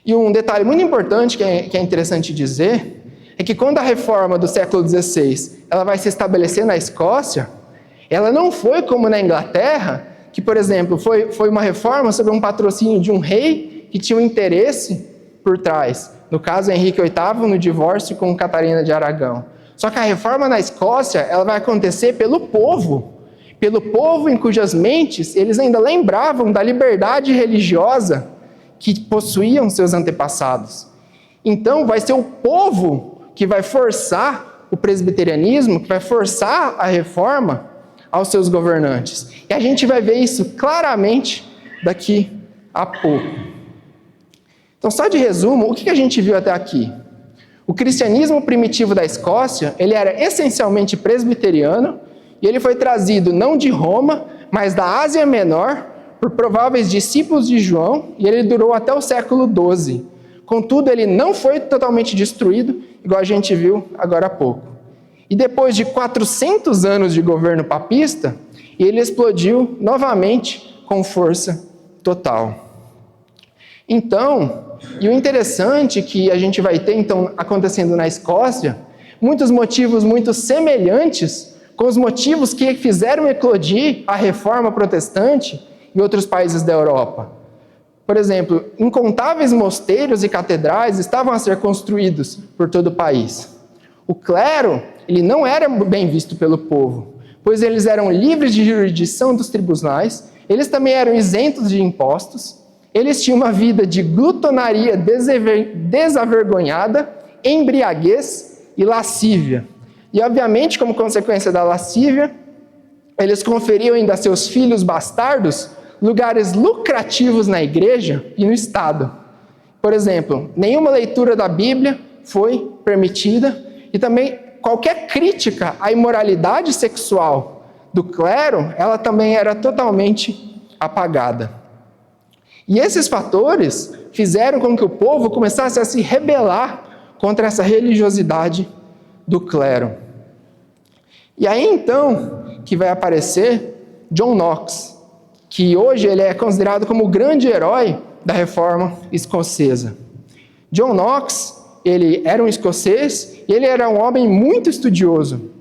A: E um detalhe muito importante que é interessante dizer é que quando a reforma do século XVI ela vai se estabelecer na Escócia, ela não foi como na Inglaterra, que, por exemplo, foi uma reforma sob um patrocínio de um rei que tinha um interesse por trás. No caso, Henrique VIII, no divórcio com Catarina de Aragão. Só que a reforma na Escócia ela vai acontecer pelo povo em cujas mentes eles ainda lembravam da liberdade religiosa que possuíam seus antepassados. Então, vai ser o povo que vai forçar o presbiterianismo, que vai forçar a reforma aos seus governantes. E a gente vai ver isso claramente daqui a pouco. Então, só de resumo, o que a gente viu até aqui? O cristianismo primitivo da Escócia, ele era essencialmente presbiteriano, e ele foi trazido não de Roma, mas da Ásia Menor, por prováveis discípulos de João, e ele durou até o século XII. Contudo, ele não foi totalmente destruído, igual a gente viu agora há pouco. E depois de 400 anos de governo papista, ele explodiu novamente com força total. Então, e o interessante que a gente vai ter então acontecendo na Escócia, muitos motivos muito semelhantes com os motivos que fizeram eclodir a reforma protestante em outros países da Europa. Por exemplo, incontáveis mosteiros e catedrais estavam a ser construídos por todo o país. O clero, ele não era bem visto pelo povo, pois eles eram livres de jurisdição dos tribunais, eles também eram isentos de impostos, eles tinham uma vida de glutonaria desavergonhada, embriaguez e lascívia. E, obviamente, como consequência da lascívia, eles conferiam ainda a seus filhos bastardos lugares lucrativos na igreja e no Estado. Por exemplo, nenhuma leitura da Bíblia foi permitida e também qualquer crítica à imoralidade sexual do clero, ela também era totalmente apagada. E esses fatores fizeram com que o povo começasse a se rebelar contra essa religiosidade do clero. E aí então que vai aparecer John Knox, que hoje ele é considerado como o grande herói da reforma escocesa. John Knox, ele era um escocês e ele era um homem muito estudioso.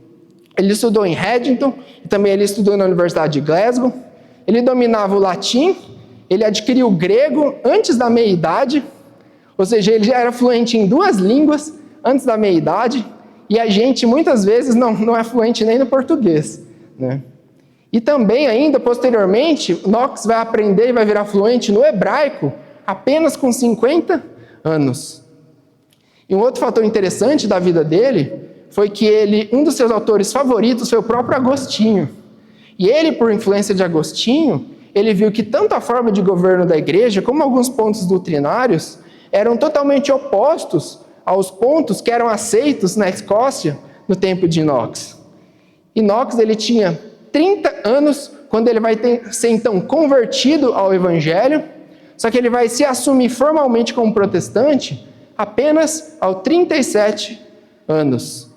A: Ele estudou em Haddington e também ele estudou na Universidade de Glasgow. Ele dominava o latim, ele adquiriu o grego antes da meia-idade, ou seja, ele já era fluente em 2 línguas antes da meia-idade, e a gente muitas vezes não é fluente nem no português, né? E também ainda, posteriormente, Knox vai aprender e vai virar fluente no hebraico apenas com 50 anos. E um outro fator interessante da vida dele foi que um dos seus autores favoritos foi o próprio Agostinho. E ele, por influência de Agostinho, ele viu que tanto a forma de governo da igreja como alguns pontos doutrinários eram totalmente opostos aos pontos que eram aceitos na Escócia no tempo de Knox. E Knox, ele tinha 30 anos quando ele vai ser então convertido ao Evangelho, só que ele vai se assumir formalmente como protestante apenas aos 37 anos.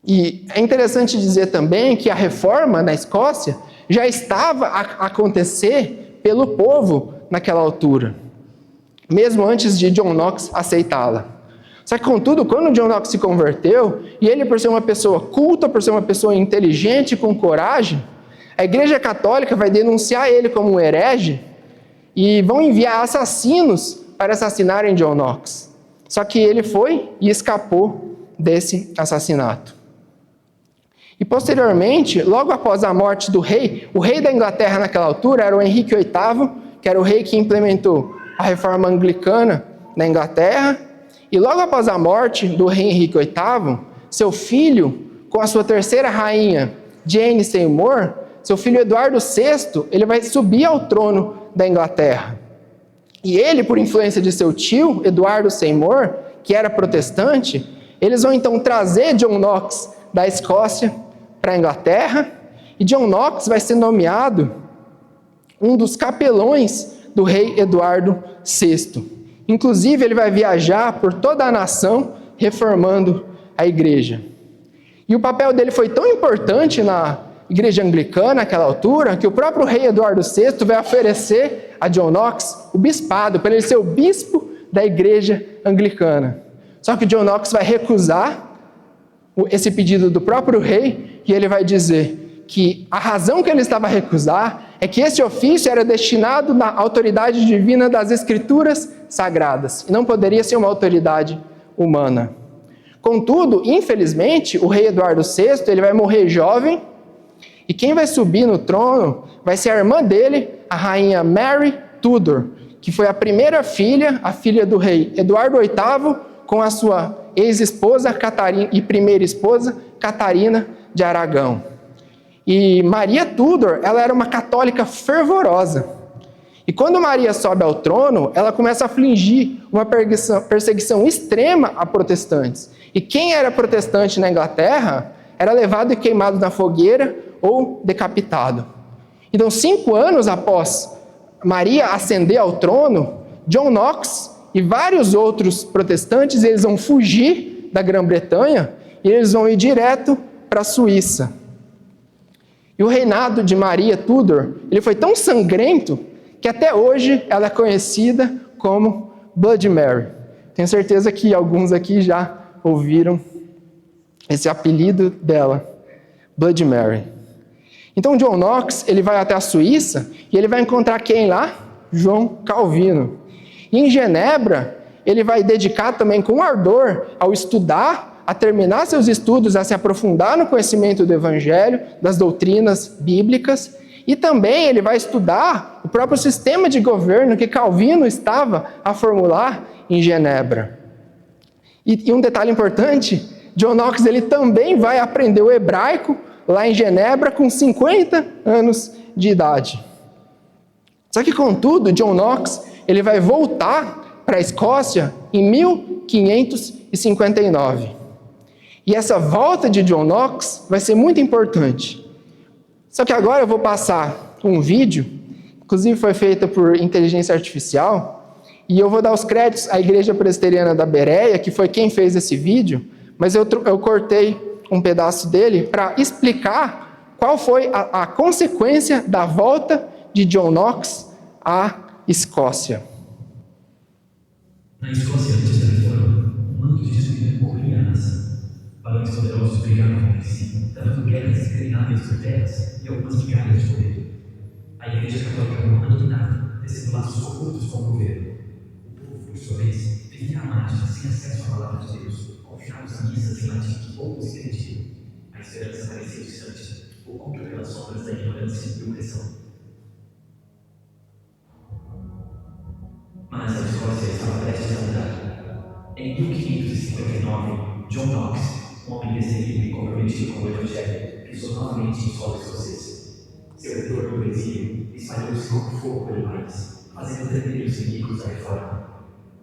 A: E é interessante dizer também que a reforma na Escócia já estava a acontecer pelo povo naquela altura, mesmo antes de John Knox aceitá-la. Só que, contudo, quando John Knox se converteu, e ele, por ser uma pessoa culta, por ser uma pessoa inteligente, com coragem, a Igreja Católica vai denunciar ele como um herege e vão enviar assassinos para assassinarem John Knox. Só que ele foi e escapou desse assassinato. E, posteriormente, logo após a morte do rei, o rei da Inglaterra naquela altura era o Henrique VIII, que era o rei que implementou a reforma anglicana na Inglaterra. E logo após a morte do rei Henrique VIII, seu filho, com a sua terceira rainha, Jane Seymour, seu filho Eduardo VI, ele vai subir ao trono da Inglaterra. E ele, por influência de seu tio, Eduardo Seymour, que era protestante, eles vão então trazer John Knox da Escócia para a Inglaterra, e John Knox vai ser nomeado um dos capelões do rei Eduardo VI. Inclusive, ele vai viajar por toda a nação, reformando a igreja. E o papel dele foi tão importante na igreja anglicana, naquela altura, que o próprio rei Eduardo VI vai oferecer a John Knox o bispado, para ele ser o bispo da igreja anglicana. Só que John Knox vai recusar esse pedido do próprio rei, e ele vai dizer que a razão que ele estava a recusar é que esse ofício era destinado na autoridade divina das Escrituras Sagradas, e não poderia ser uma autoridade humana. Contudo, infelizmente, o rei Eduardo VI ele vai morrer jovem, e quem vai subir no trono vai ser a irmã dele, a rainha Mary Tudor, que foi a primeira filha, a filha do rei Eduardo VIII, com a sua ex-esposa Catarina, e primeira esposa, Catarina de Aragão. E Maria Tudor, ela era uma católica fervorosa. E quando Maria sobe ao trono, ela começa a afligir uma perseguição extrema a protestantes. E quem era protestante na Inglaterra era levado e queimado na fogueira ou decapitado. Então, 5 anos após Maria ascender ao trono, John Knox e vários outros protestantes, eles vão fugir da Grã-Bretanha e eles vão ir direto para a Suíça. E o reinado de Maria Tudor, ele foi tão sangrento que até hoje ela é conhecida como Bloody Mary. Tenho certeza que alguns aqui já ouviram esse apelido dela, Bloody Mary. Então John Knox, ele vai até a Suíça e ele vai encontrar quem lá? João Calvino. E em Genebra, ele vai dedicar também com ardor ao estudar, a terminar seus estudos, a se aprofundar no conhecimento do Evangelho, das doutrinas bíblicas, e também ele vai estudar o próprio sistema de governo que Calvino estava a formular em Genebra. E um detalhe importante, John Knox ele também vai aprender o hebraico lá em Genebra com 50 anos de idade. Só que, contudo, John Knox ele vai voltar para a Escócia em 1559. E essa volta de John Knox vai ser muito importante. Só que agora eu vou passar um vídeo, inclusive foi feito por inteligência artificial, e eu vou dar os créditos à Igreja Presbiteriana da Bereia, que foi quem fez esse vídeo, mas eu cortei um pedaço dele para explicar qual foi a consequência da volta de John Knox à Escócia.
B: Na Escócia, antes da reforma, um manto de escuridão cobria a nação. Balões poderosos brigavam entre si, travando guerras intermináveis por terras e algumas migalhas de poder. A Igreja Católica Romana dominava, tecendo laços ocultos com o governo. O povo, por sua vez, vivia à margem, sem acesso à palavra de Deus, confinados a missas em latim que poucos entendiam. A esperança parecia distante, oculta pelas sombras da ignorância e opressão. Mas a Escócia estava prestes a mudar. Em 1559, John Knox, um homem decidido e comprometido com o Evangelho, pisou novamente em solo escocês. Seu retorno do exílio espalhou-se como fogo pelo país, fazendo tremer os inimigos da reforma.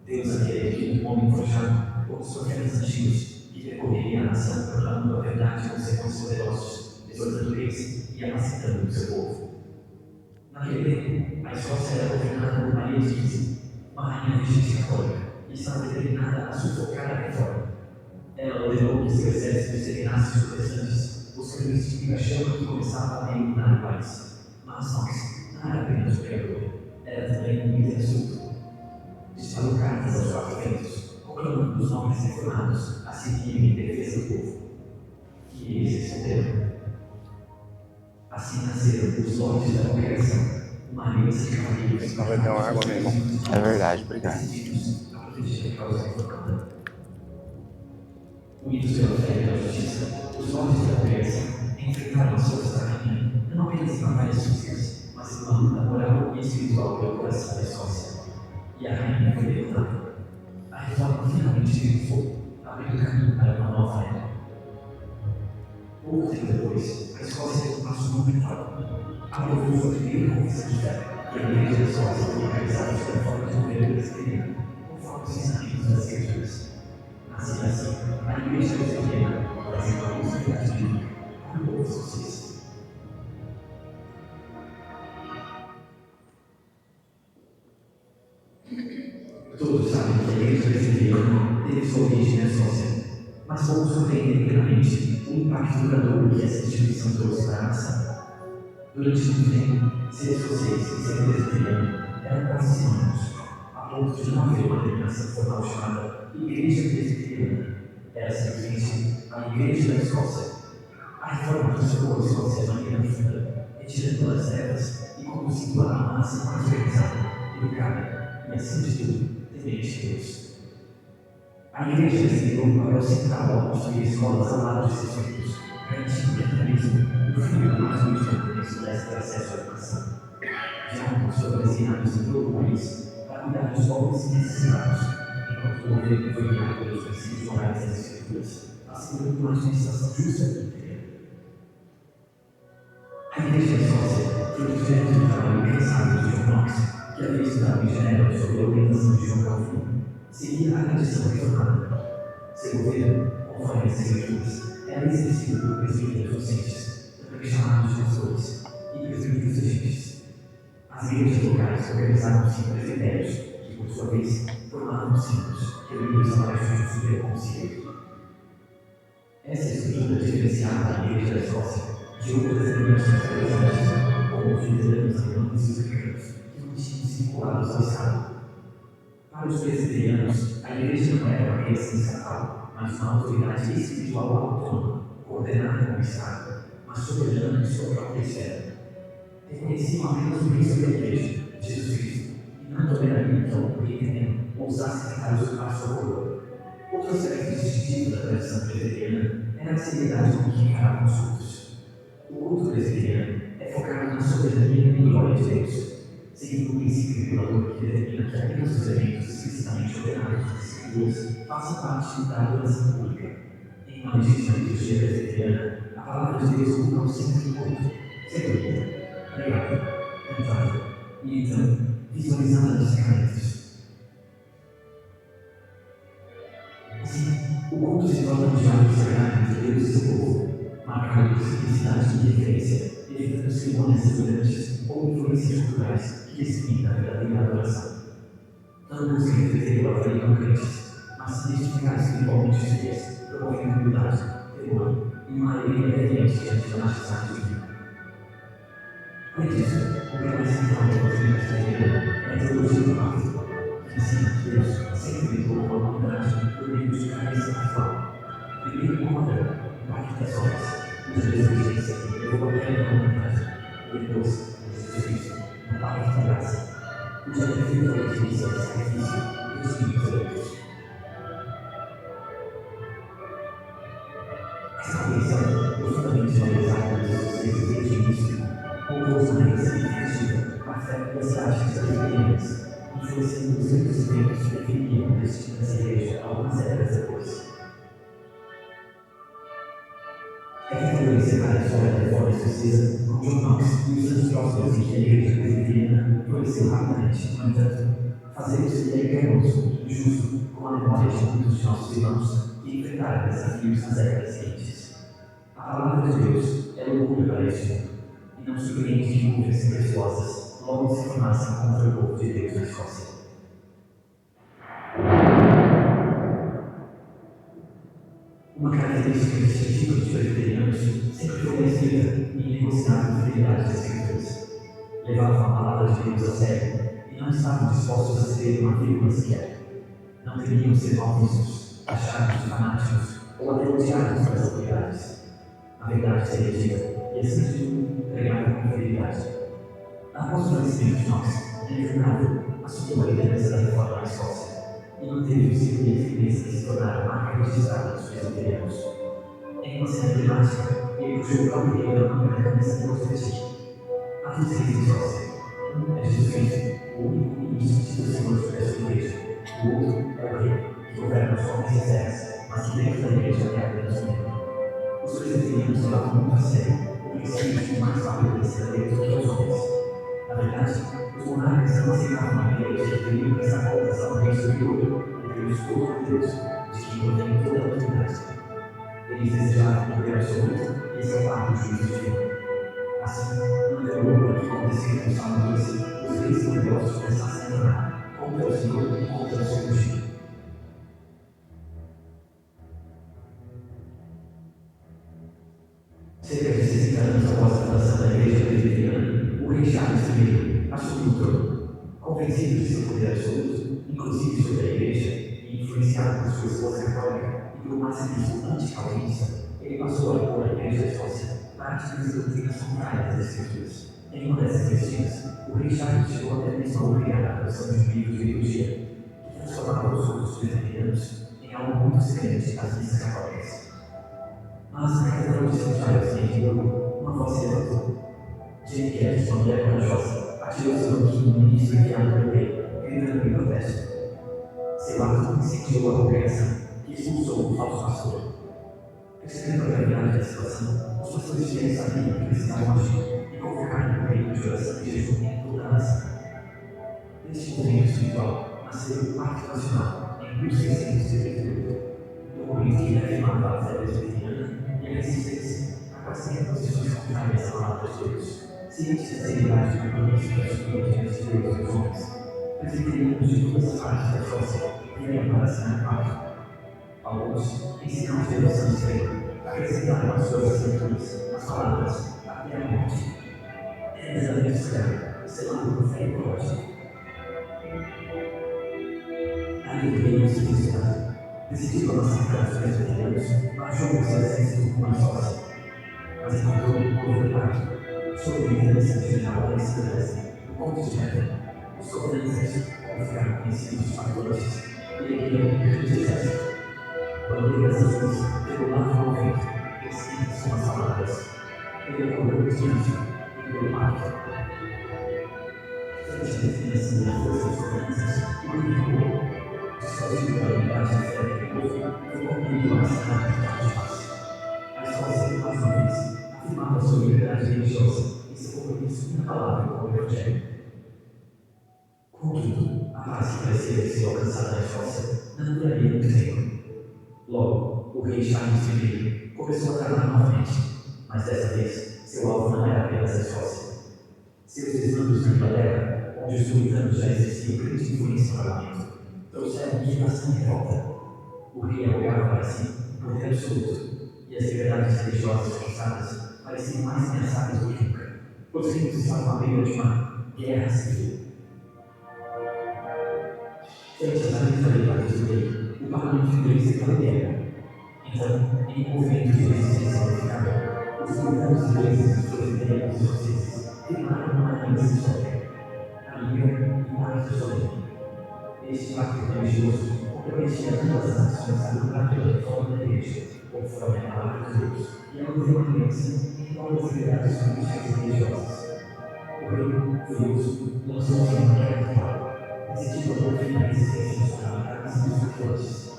B: Deus havia erguido um homem forjado como os profetas antigos que percorreria a nação proclamando a verdade com sermões poderosos, exortando eles e apacentando o seu povo. Naquele tempo, a Escócia era governada por Maria XV, uma rainha regente católica, e estava determinada a sufocar a reforma. Ela ordenou que seu exército exterminasse os protestantes, buscando extinguir a chama que começava a iluminar o país. Mas Knox não era apenas o criador, era também um líder absoluto. Disparou cartas aos quatro ventos, proclamando os nobres reformados a se unirem em defesa do povo. E eles responderam. Assim nasceram os lordes da congregação, uma aliança de cavaleiros.
A: Não vai ter uma água, meu irmão. É verdade, obrigado.
B: Unidos pela fé e pela justiça, os lordes da congregação enfrentaram as forças da rainha, não apenas em batalhas físicas, mas em uma luta moral e espiritual pelo coração da Escócia. E a rainha foi derrotada. A reforma finalmente triunfou, abrindo caminho para uma nova era. Pouco tempo depois, a Escócia deu um passo monumental. Aprovou sua primeira confissão de fé, e a Igreja da Escócia foi organizada de forma de governo presbiteriano, conforme os ensinamentos das Escrituras. Nascida assim, a Igreja Presbiteriana, trazendo a luz da verdade bíblica para o povo escocês. Todos sabem que a Igreja Presbiteriana teve sua origem na Escócia, mas poucos compreendem plenamente o impacto duradouro que essa instituição trouxe para a nação. Durante muito tempo, ser escocês e ser presbiteriano eram quase sinônimos, a ponto de não haver uma denominação formal chamada Igreja Presbiteriana. Era simplesmente a Igreja da Escócia. A reforma transformou a Escócia de maneira profunda, retirando todas as trevas e conduzindo a uma nação mais organizada, educada e, acima de tudo, temente de Deus. A Igreja decidiu um papel central ao construir escolas ao lado de seus templos, garantindo o capitalismo e o fim do mais muito tempo que pudesse ter acesso à educação. Já professores ensinados em todo o país para cuidar dos pobres e necessitados, enquanto o governo foi guiado pelos princípios morais das Escrituras, assegurando uma administração justa e inteira. A Igreja da Escócia foi diferente do trabalho incansável de John Knox, que havia estudado em Genebra sob a orientação de João Calvino, seria a tradição reformada. Seu governo, conforme as Escrituras, era exercido por presbíteros docentes, também chamados de pastores, e presbíteros regentes. As igrejas locais organizavam-se em presbitérios, que, por sua vez, formavam sínodos, reunidos abaixo de um supremo conselho. Essa estrutura diferenciava a Igreja da Escócia de outras denominações protestantes, como os luteranos, alemães e os africanos, que não tinham se vinculados ao Estado. Para os presbiterianos, a Igreja não era uma criação estatal, mas uma autoridade espiritual autônoma, coordenada com o Estado, mas soberana em sua própria esfera. Reconheciam apenas o Cristo da Igreja, Jesus Cristo, e não tolerariam que algum rei terreno ousasse tentar usurpar sua coroa. Outro aspecto distintivo da tradição presbiteriana era a seriedade com que encaravam os cultos. O culto presbiteriano é focado na soberania e glória de Deus, seguindo o princípio regulador que determina que apenas os eventos explicitamente ordenados nas Escrituras façam parte da adoração pública. Em uma legítima liturgia presbiteriana, a palavra de Deus ocupa o centro do culto, sendo lida, pregada, cantada e então visualizada nos sacramentos. Assim, o culto se torna um diálogo sagrado entre Deus e seu povo, marcado por simplicidade e referência, evitando cerimônias exuberantes ou influências culturais que expliquem a verdadeira adoração. Não busquem entreter ou atrair crentes, mas se identificar espiritualmente os fiéis, promovendo humildade, temor e uma alegria reverente diante da majestade divina. Além disso, o tema central da doutrina presbiteriana é a teologia do pacto, que ensina que Deus sempre lidou com a humanidade por meio de cabeça ritual. Primeiro com Adão, o pacto das obras, cuja desobediência levou a queda da humanidade, e depois, Jesus Cristo, no pacto da graça, cuja perfeita obediência ao sacrifício e dos filhos de Deus. Essa compreensão, profundamente valorizada por Jesus desde o início, compôs uma raiz significativa à fé das práticas presbiterianas, influenciando os grandes eventos que definiam o destino dessa igreja algumas décadas depois. É que encerrar a história da reforma escocesa com John Knox e os anos próximos em que a igreja presbiteriana floresceu rapidamente. No entanto, fazer isso seria enganoso e injusto com a memória de muitos de nossos irmãos que enfrentaram desafios nas décadas seguintes. A palavra de Deus é loucura para este mundo, e não surpreende que nuvens impetuosas logo se formassem contra o povo de Deus na Escócia. Uma característica distintiva dos presbiterianos sempre foi a escrita e inegociável fidelidade das Escrituras. Levavam a palavra de Deus a sério e não estavam dispostos a ceder uma vírgula sequer. Não temiam ser mal vistos, achados, fanáticos ou até odiados pelas autoridades. A verdade seria dita e, acima de tudo, pregada com fidelidade. Após o falecimento de Knox, Andrew Bravo assumiu a liderança da reforma na Escócia e manteve o ciclo de firmeza que se tornaram marca registrada dos presbiterianos. Em uma cena emblemática, ele puxou o próprio rei da manga da cabeça do profetia. Há dois reis na Escócia. Um é Jesus Cristo, o único e indiscutível senhor da sua igreja. O outro é o rei, que governa os homens e as terras, mas que dentro da igreja é apenas um membro. Os presbiterianos levavam muito a sério o princípio de que mais vale obedecer a Deus do que aos homens. Na verdade, os monarcas não aceitavam a ideia de que deveriam prestar contas ao rei superior, o Deus Todo-Poderoso, de que contém toda a autoridade. Eles desejavam o poder absoluto e escapar do juízo divino. Assim, não demorou para que, como descrito no Salmo 12, os reis poderosos começassem a orar contra o Senhor e contra o seu ungido. Cerca de 60 anos após a fundação da igreja presbiteriana, o rei Charles I assumiu o trono. Convencido de seu poder absoluto, inclusive sobre a igreja, e influenciado por sua esposa católica e por um marxismo anticalvinista, ele passou a impor à igreja da Escócia práticas e doutrinas contrárias às Escrituras. Em uma dessas investidas, o rei Charles chegou até mesmo a obrigar a adoção de um livro de liturgia, que transformava os cultos presbiterianos em algo muito semelhante às missas católicas. Mas na catedral de São Charles, em Edimburgo, uma voz se levantou. Jane Guest, uma mulher corajosa, atirou seu banquinho no ministro enviado pelo rei, gritando em protesto. Seu ato incendiou a congregação, que expulsou o falso pastor. Percebendo a gravidade da situação, os pastores fiéis sabiam que precisavam agir e convocaram um período de oração e jejum em toda a nação. Neste movimento espiritual, nasceu o Pacto Nacional, em 1638, documento que reafirmava a fé presbiteriana e a resistência a quaisquer posições contrárias à palavra de Deus, ciente da seriedade do compromisso que assumia diante de Deus e dos homens. Presbiterianos de todas as partes da Escócia vieram para assinar o pacto. Alguns, em sinal de devoção extrema, Acrescentaram as suas assinaturas, as palavras, até a morte. É verdadeiro escravo, selado por fé e coragem. Ali veio o significado. Decidiu avançar para os presbiterianos, marchou com seu exército com uma sócia. Mas encontrou um governo sob a liderança de general Alexandre, o conde de Heaven. Os governantes, como ficaram conhecidos os patrões, elegeram os exércitos. Bandeiras azuis regulavam ao vento, escritas com as palavras. Ele acordou diante e deu pacto. Frente à definição da força dos governantes, o inimigo, dissuadido pela unidade de fé do povo, foi concluído a assinar de paz. A Escócia, mais uma vez, afirmava sua liberdade religiosa e seu compromisso inabalável com o Evangelho. Contudo, a paz que parecia ter sido alcançada na Escócia não duraria muito tempo. Logo, o rei Charles I começou a tramar novamente, mas dessa vez, seu alvo não era apenas a Escócia. Seus desmandos na Inglaterra, onde os puritanos já exerciam grande influência no parlamento, trouxeram indignação e revolta. O rei alugava para si um poder absoluto, e as liberdades religiosas forçadas pareciam mais ameaçadas do que nunca, pois os reis estavam à beira de uma guerra civil. Frente às arbitrariedades do rei, o parlamento inglês estava em guerra. Então, em um movimento de resistência unificada, os puritanos ingleses e os presbiterianos escoceses firmaram uma aliança histórica, a Liga e o Pacto Solene. Este pacto religioso comprometia todas as ações agrupadas pela reforma da Igreja, conforme a palavra de Deus, e a manter uma aliança em todas as liberdades políticas e religiosas. O rei, furioso, lançou-se em uma guerra total, decidindo pôr fim à existência dos parlamentares e dos votantes.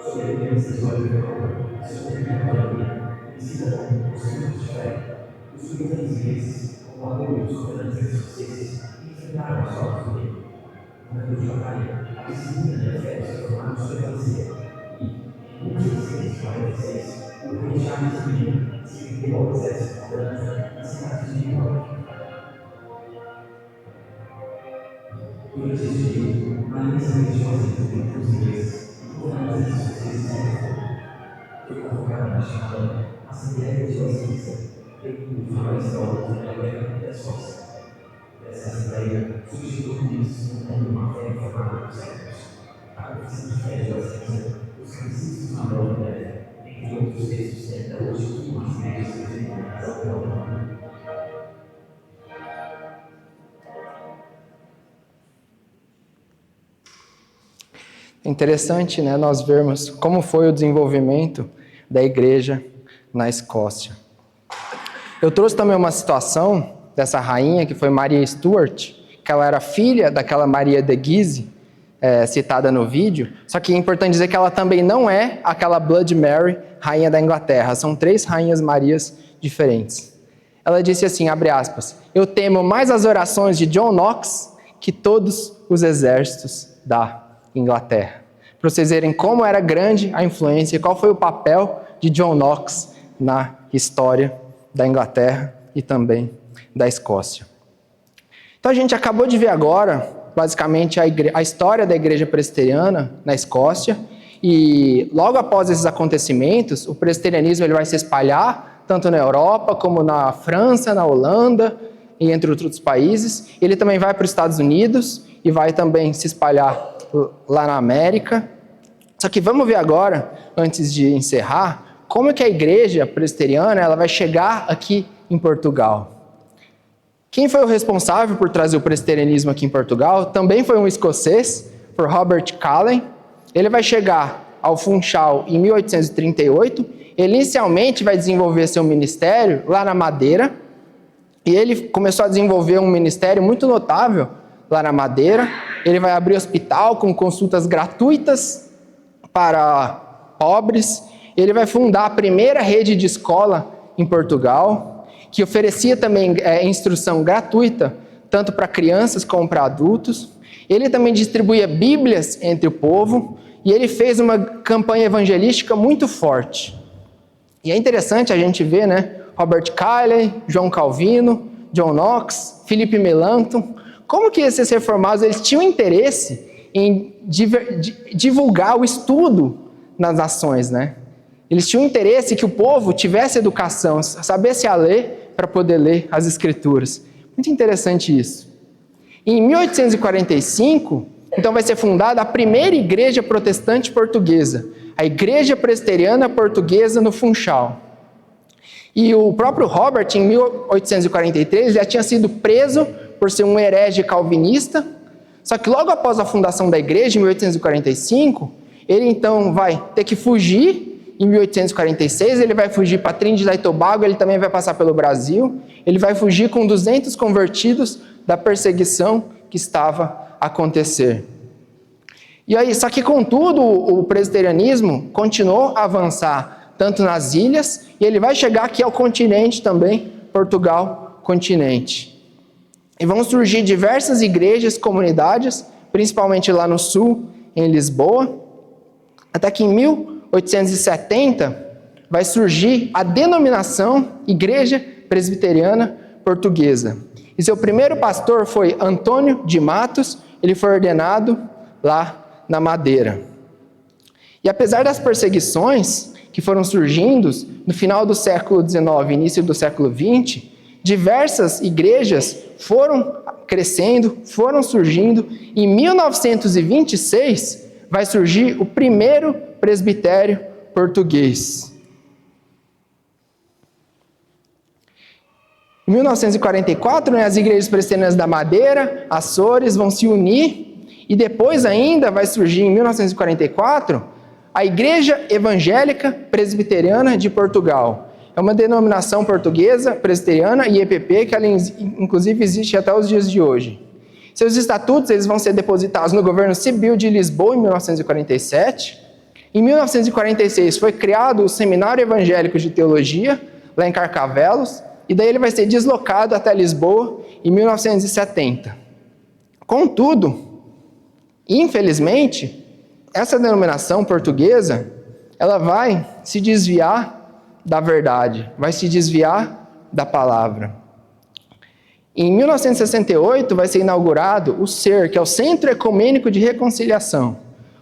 B: Sob a liderança de Oliver Cromwell, a sua terrível cavalaria, conhecida como os Grupos de Fé, os puritanos ingleses, com o apoio dos governantes escoceses, enfrentaram as tropas do rei. No campo de batalha, a disciplina e a fé dos reformados prevaleceram, e, em 1646, o rei Charles I se rendeu ao exército moderno na cidade de York. Durante este período, a aliança religiosa entre os ingleses e governantes escoceses se reformou. Foi convocada na chamada Assembleia de Westminster, que foi instaurada na Inglaterra e a Escócia. Dessa Assembleia surgiu documentos contendo uma fé formada por séculos. A Confissão de Fé de Westminster, os princípios do Manuel da Fé, entre outros textos que até hoje são as médias presbiterianas ao redor do mundo.
A: É interessante, né, nós vermos como foi o desenvolvimento da igreja na Escócia. Eu trouxe também uma situação dessa rainha, que foi Maria Stuart, que ela era filha daquela Maria de Guise, citada no vídeo, só que é importante dizer que ela também não é aquela Blood Mary, rainha da Inglaterra, são 3 rainhas Marias diferentes. Ela disse assim, abre aspas, eu temo mais as orações de John Knox que todos os exércitos da Inglaterra. Para vocês verem como era grande a influência e qual foi o papel de John Knox na história da Inglaterra e também da Escócia. Então a gente acabou de ver agora, basicamente, a história da igreja presbiteriana na Escócia, e logo após esses acontecimentos, o presbiterianismo ele vai se espalhar tanto na Europa como na França, na Holanda e entre outros países. Ele também vai para os Estados Unidos e vai também se espalhar lá na América. Só que vamos ver agora, antes de encerrar, como é que a igreja presbiteriana ela vai chegar aqui em Portugal. Quem foi o responsável por trazer o presbiterianismo aqui em Portugal também foi um escocês, por Robert Callen. Ele vai chegar ao Funchal em 1838. Ele inicialmente vai desenvolver seu ministério lá na Madeira. E ele começou a desenvolver um ministério muito notável lá na Madeira. Ele vai abrir hospital com consultas gratuitas para pobres. Ele vai fundar a primeira rede de escola em Portugal, que oferecia também instrução gratuita, tanto para crianças como para adultos. Ele também distribuía Bíblias entre o povo, e ele fez uma campanha evangelística muito forte. E é interessante a gente ver, né, Robert Callen, João Calvino, John Knox, Philip Melanchthon, como que esses reformados eles tinham interesse em divulgar o estudo nas nações, né? Eles tinham interesse que o povo tivesse educação, sabesse a ler para poder ler as Escrituras. Muito interessante isso. Em 1845, então vai ser fundada a primeira igreja protestante portuguesa, a Igreja Presbiteriana Portuguesa no Funchal. E o próprio Robert, em 1843, já tinha sido preso por ser um herege calvinista, só que logo após a fundação da igreja, em 1845, ele então vai ter que fugir. Em 1846, ele vai fugir para Trinidad e Tobago, ele também vai passar pelo Brasil, ele vai fugir com 200 convertidos da perseguição que estava a acontecer. E aí, só que contudo, o presbiterianismo continuou a avançar, tanto nas ilhas, e ele vai chegar aqui ao continente também, Portugal, continente. E vão surgir diversas igrejas, comunidades, principalmente lá no sul, em Lisboa, até que em 1870 vai surgir a denominação Igreja Presbiteriana Portuguesa. E seu primeiro pastor foi Antônio de Matos, ele foi ordenado lá na Madeira. E apesar das perseguições que foram surgindo no final do século XIX e início do século XX, diversas igrejas foram crescendo, foram surgindo. Em 1926 vai surgir o primeiro presbitério português. Em 1944, as igrejas presbiterianas da Madeira, Açores, vão se unir, e depois ainda vai surgir, em 1944, a Igreja Evangélica Presbiteriana de Portugal. É uma denominação portuguesa, presbiteriana e EPP, que ela, inclusive existe até os dias de hoje. Seus estatutos eles vão ser depositados no governo civil de Lisboa em 1947. Em 1946 foi criado o Seminário Evangélico de Teologia, lá em Carcavelos, e daí ele vai ser deslocado até Lisboa em 1970. Contudo, infelizmente, essa denominação portuguesa, ela vai se desviar da verdade, vai se desviar da palavra. Em 1968 vai ser inaugurado o CER, que é o Centro Ecumênico de Reconciliação.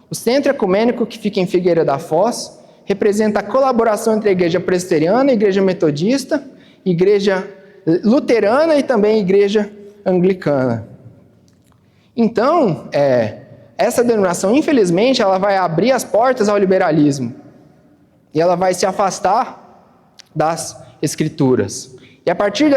A: O Centro Ecumênico, que fica em Figueira da Foz, representa a colaboração entre a Igreja Presbiteriana, a Igreja Metodista, Igreja Luterana e também a Igreja Anglicana. Então, essa denominação, infelizmente, ela vai abrir as portas ao liberalismo. E ela vai se afastar das Escrituras.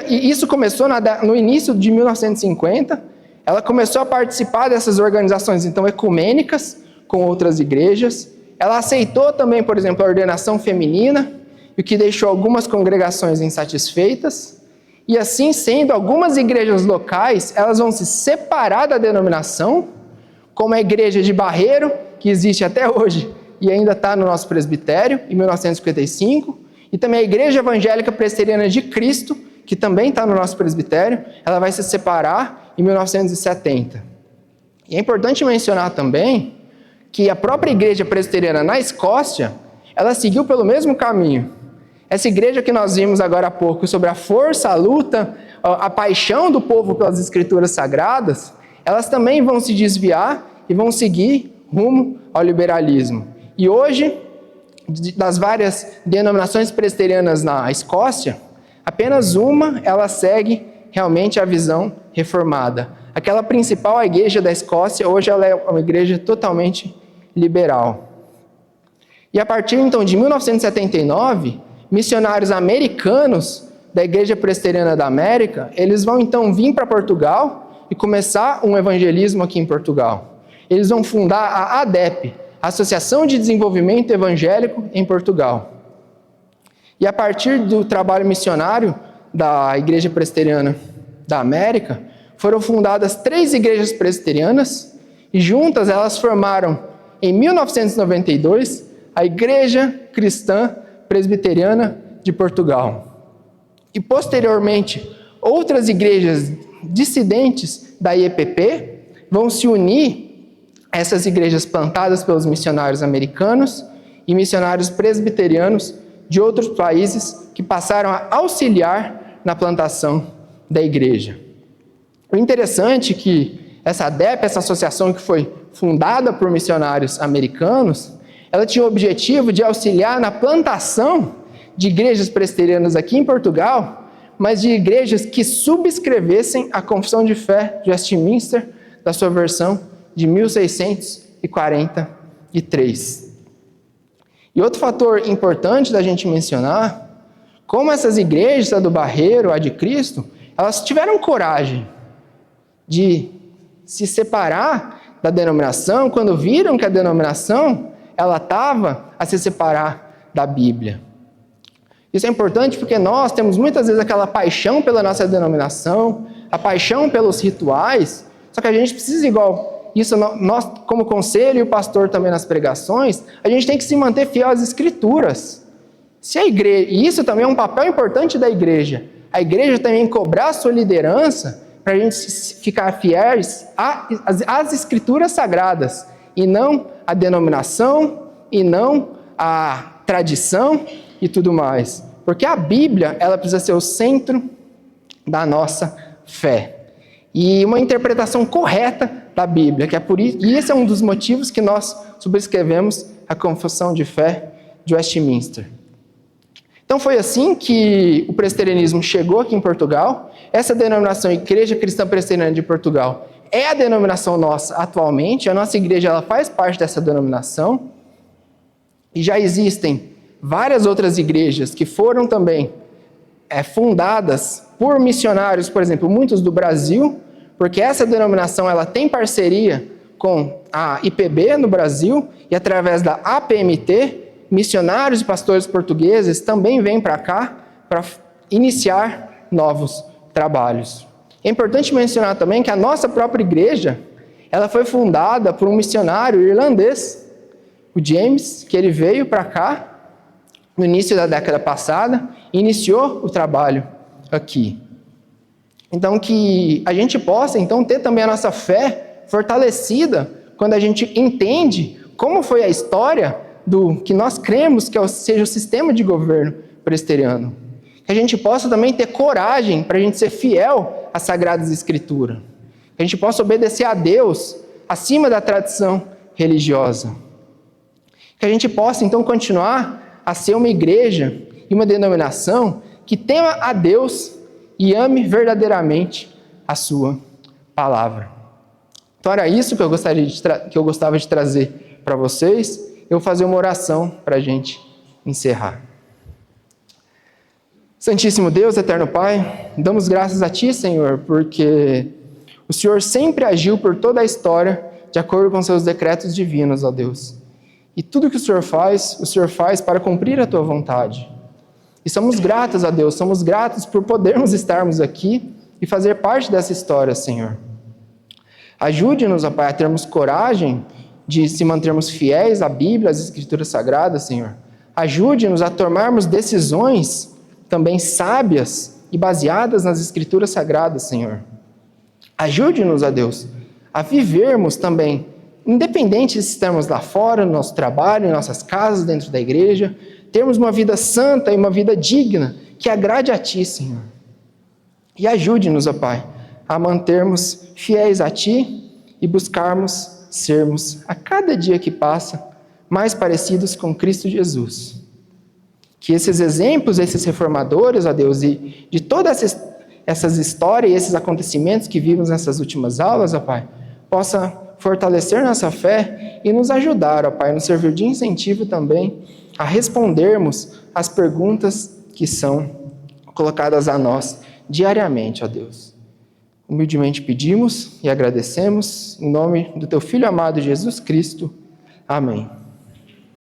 A: E isso começou no início de 1950, ela começou a participar dessas organizações, então, ecumênicas, com outras igrejas. Ela aceitou também, por exemplo, a ordenação feminina, o que deixou algumas congregações insatisfeitas. E assim sendo, algumas igrejas locais, elas vão se separar da denominação, como a igreja de Barreiro, que existe até hoje e ainda está no nosso presbitério, em 1955, e também a Igreja Evangélica Presbiteriana de Cristo, que também está no nosso presbitério, ela vai se separar em 1970. E é importante mencionar também que a própria Igreja Presbiteriana na Escócia, ela seguiu pelo mesmo caminho. Essa igreja que nós vimos agora há pouco sobre a força, a luta, a paixão do povo pelas Escrituras Sagradas, elas também vão se desviar e vão seguir rumo ao liberalismo. E hoje, das várias denominações presbiterianas na Escócia, apenas uma ela segue realmente a visão reformada. Aquela principal, a igreja da Escócia, hoje ela é uma igreja totalmente liberal. E a partir então de 1979, missionários americanos da Igreja Presbiteriana da América, eles vão então vir para Portugal e começar um evangelismo aqui em Portugal. Eles vão fundar a ADEP, Associação de Desenvolvimento Evangélico em Portugal. E a partir do trabalho missionário da Igreja Presbiteriana da América, foram fundadas 3 igrejas presbiterianas e juntas elas formaram, em 1992, a Igreja Cristã Presbiteriana de Portugal. E posteriormente, outras igrejas dissidentes da IEPP vão se unir a essas igrejas plantadas pelos missionários americanos e missionários presbiterianos de outros países que passaram a auxiliar na plantação da igreja. O interessante é que essa ADEP, essa associação que foi fundada por missionários americanos, ela tinha o objetivo de auxiliar na plantação de igrejas presbiterianas aqui em Portugal, mas de igrejas que subscrevessem a Confissão de Fé de Westminster, da sua versão de 1643. E outro fator importante da gente mencionar, como essas igrejas, a do Barreiro, a de Cristo, elas tiveram coragem de se separar da denominação quando viram que a denominação ela estava a se separar da Bíblia. Isso é importante porque nós temos muitas vezes aquela paixão pela nossa denominação, a paixão pelos rituais, só que a gente precisa, igual isso, nós como conselho e o pastor também nas pregações, a gente tem que se manter fiel às Escrituras. Se a igreja, e isso também é um papel importante da igreja, a igreja também cobrar a sua liderança para a gente ficar fiéis às Escrituras Sagradas, e não à denominação, e não à tradição, e tudo mais. Porque a Bíblia, ela precisa ser o centro da nossa fé. E uma interpretação correta da Bíblia, que é por isso, e esse é um dos motivos que nós subscrevemos a Confissão de Fé de Westminster. Então foi assim que o presbiterianismo chegou aqui em Portugal. Essa denominação Igreja Cristã Presbiteriana de Portugal é a denominação nossa atualmente. A nossa igreja ela faz parte dessa denominação. E já existem várias outras igrejas que foram também fundadas por missionários, por exemplo, muitos do Brasil, porque essa denominação ela tem parceria com a IPB no Brasil e através da APMT, missionários e pastores portugueses também vêm para cá para iniciar novos trabalhos. É importante mencionar também que a nossa própria igreja ela foi fundada por um missionário irlandês, o James, que ele veio para cá no início da década passada, iniciou o trabalho aqui. Então, que a gente possa, então, ter também a nossa fé fortalecida quando a gente entende como foi a história do que nós cremos que seja o sistema de governo presbiteriano. Que a gente possa também ter coragem para a gente ser fiel às Sagradas Escrituras. Que a gente possa obedecer a Deus acima da tradição religiosa. Que a gente possa, então, continuar a ser uma igreja e uma denominação que tema a Deus e ame verdadeiramente a sua palavra. Então era isso que eu gostava de trazer para vocês. Eu vou fazer uma oração para a gente encerrar. Santíssimo Deus, eterno Pai, damos graças a Ti, Senhor, porque o Senhor sempre agiu por toda a história de acordo com seus decretos divinos, ó Deus. E tudo que o Senhor faz para cumprir a Tua vontade. E somos gratos a Deus, somos gratos por podermos estarmos aqui e fazer parte dessa história, Senhor. Ajude-nos, ó Pai, a termos coragem de se mantermos fiéis à Bíblia, às Escrituras Sagradas, Senhor. Ajude-nos a tomarmos decisões também sábias e baseadas nas Escrituras Sagradas, Senhor. Ajude-nos, ó Deus, a vivermos também, independente se estamos lá fora, no nosso trabalho, em nossas casas, dentro da igreja, termos uma vida santa e uma vida digna que agrade a Ti, Senhor. E ajude-nos, ó Pai, a mantermos fiéis a Ti e buscarmos sermos, a cada dia que passa, mais parecidos com Cristo Jesus. Que esses exemplos, esses reformadores, ó Deus, e de todas essas histórias e esses acontecimentos que vimos nessas últimas aulas, ó Pai, possa fortalecer nossa fé e nos ajudar, ó Pai, nos servir de incentivo também a respondermos às perguntas que são colocadas a nós diariamente, ó Deus. Humildemente pedimos e agradecemos, em nome do Teu Filho amado Jesus Cristo. Amém.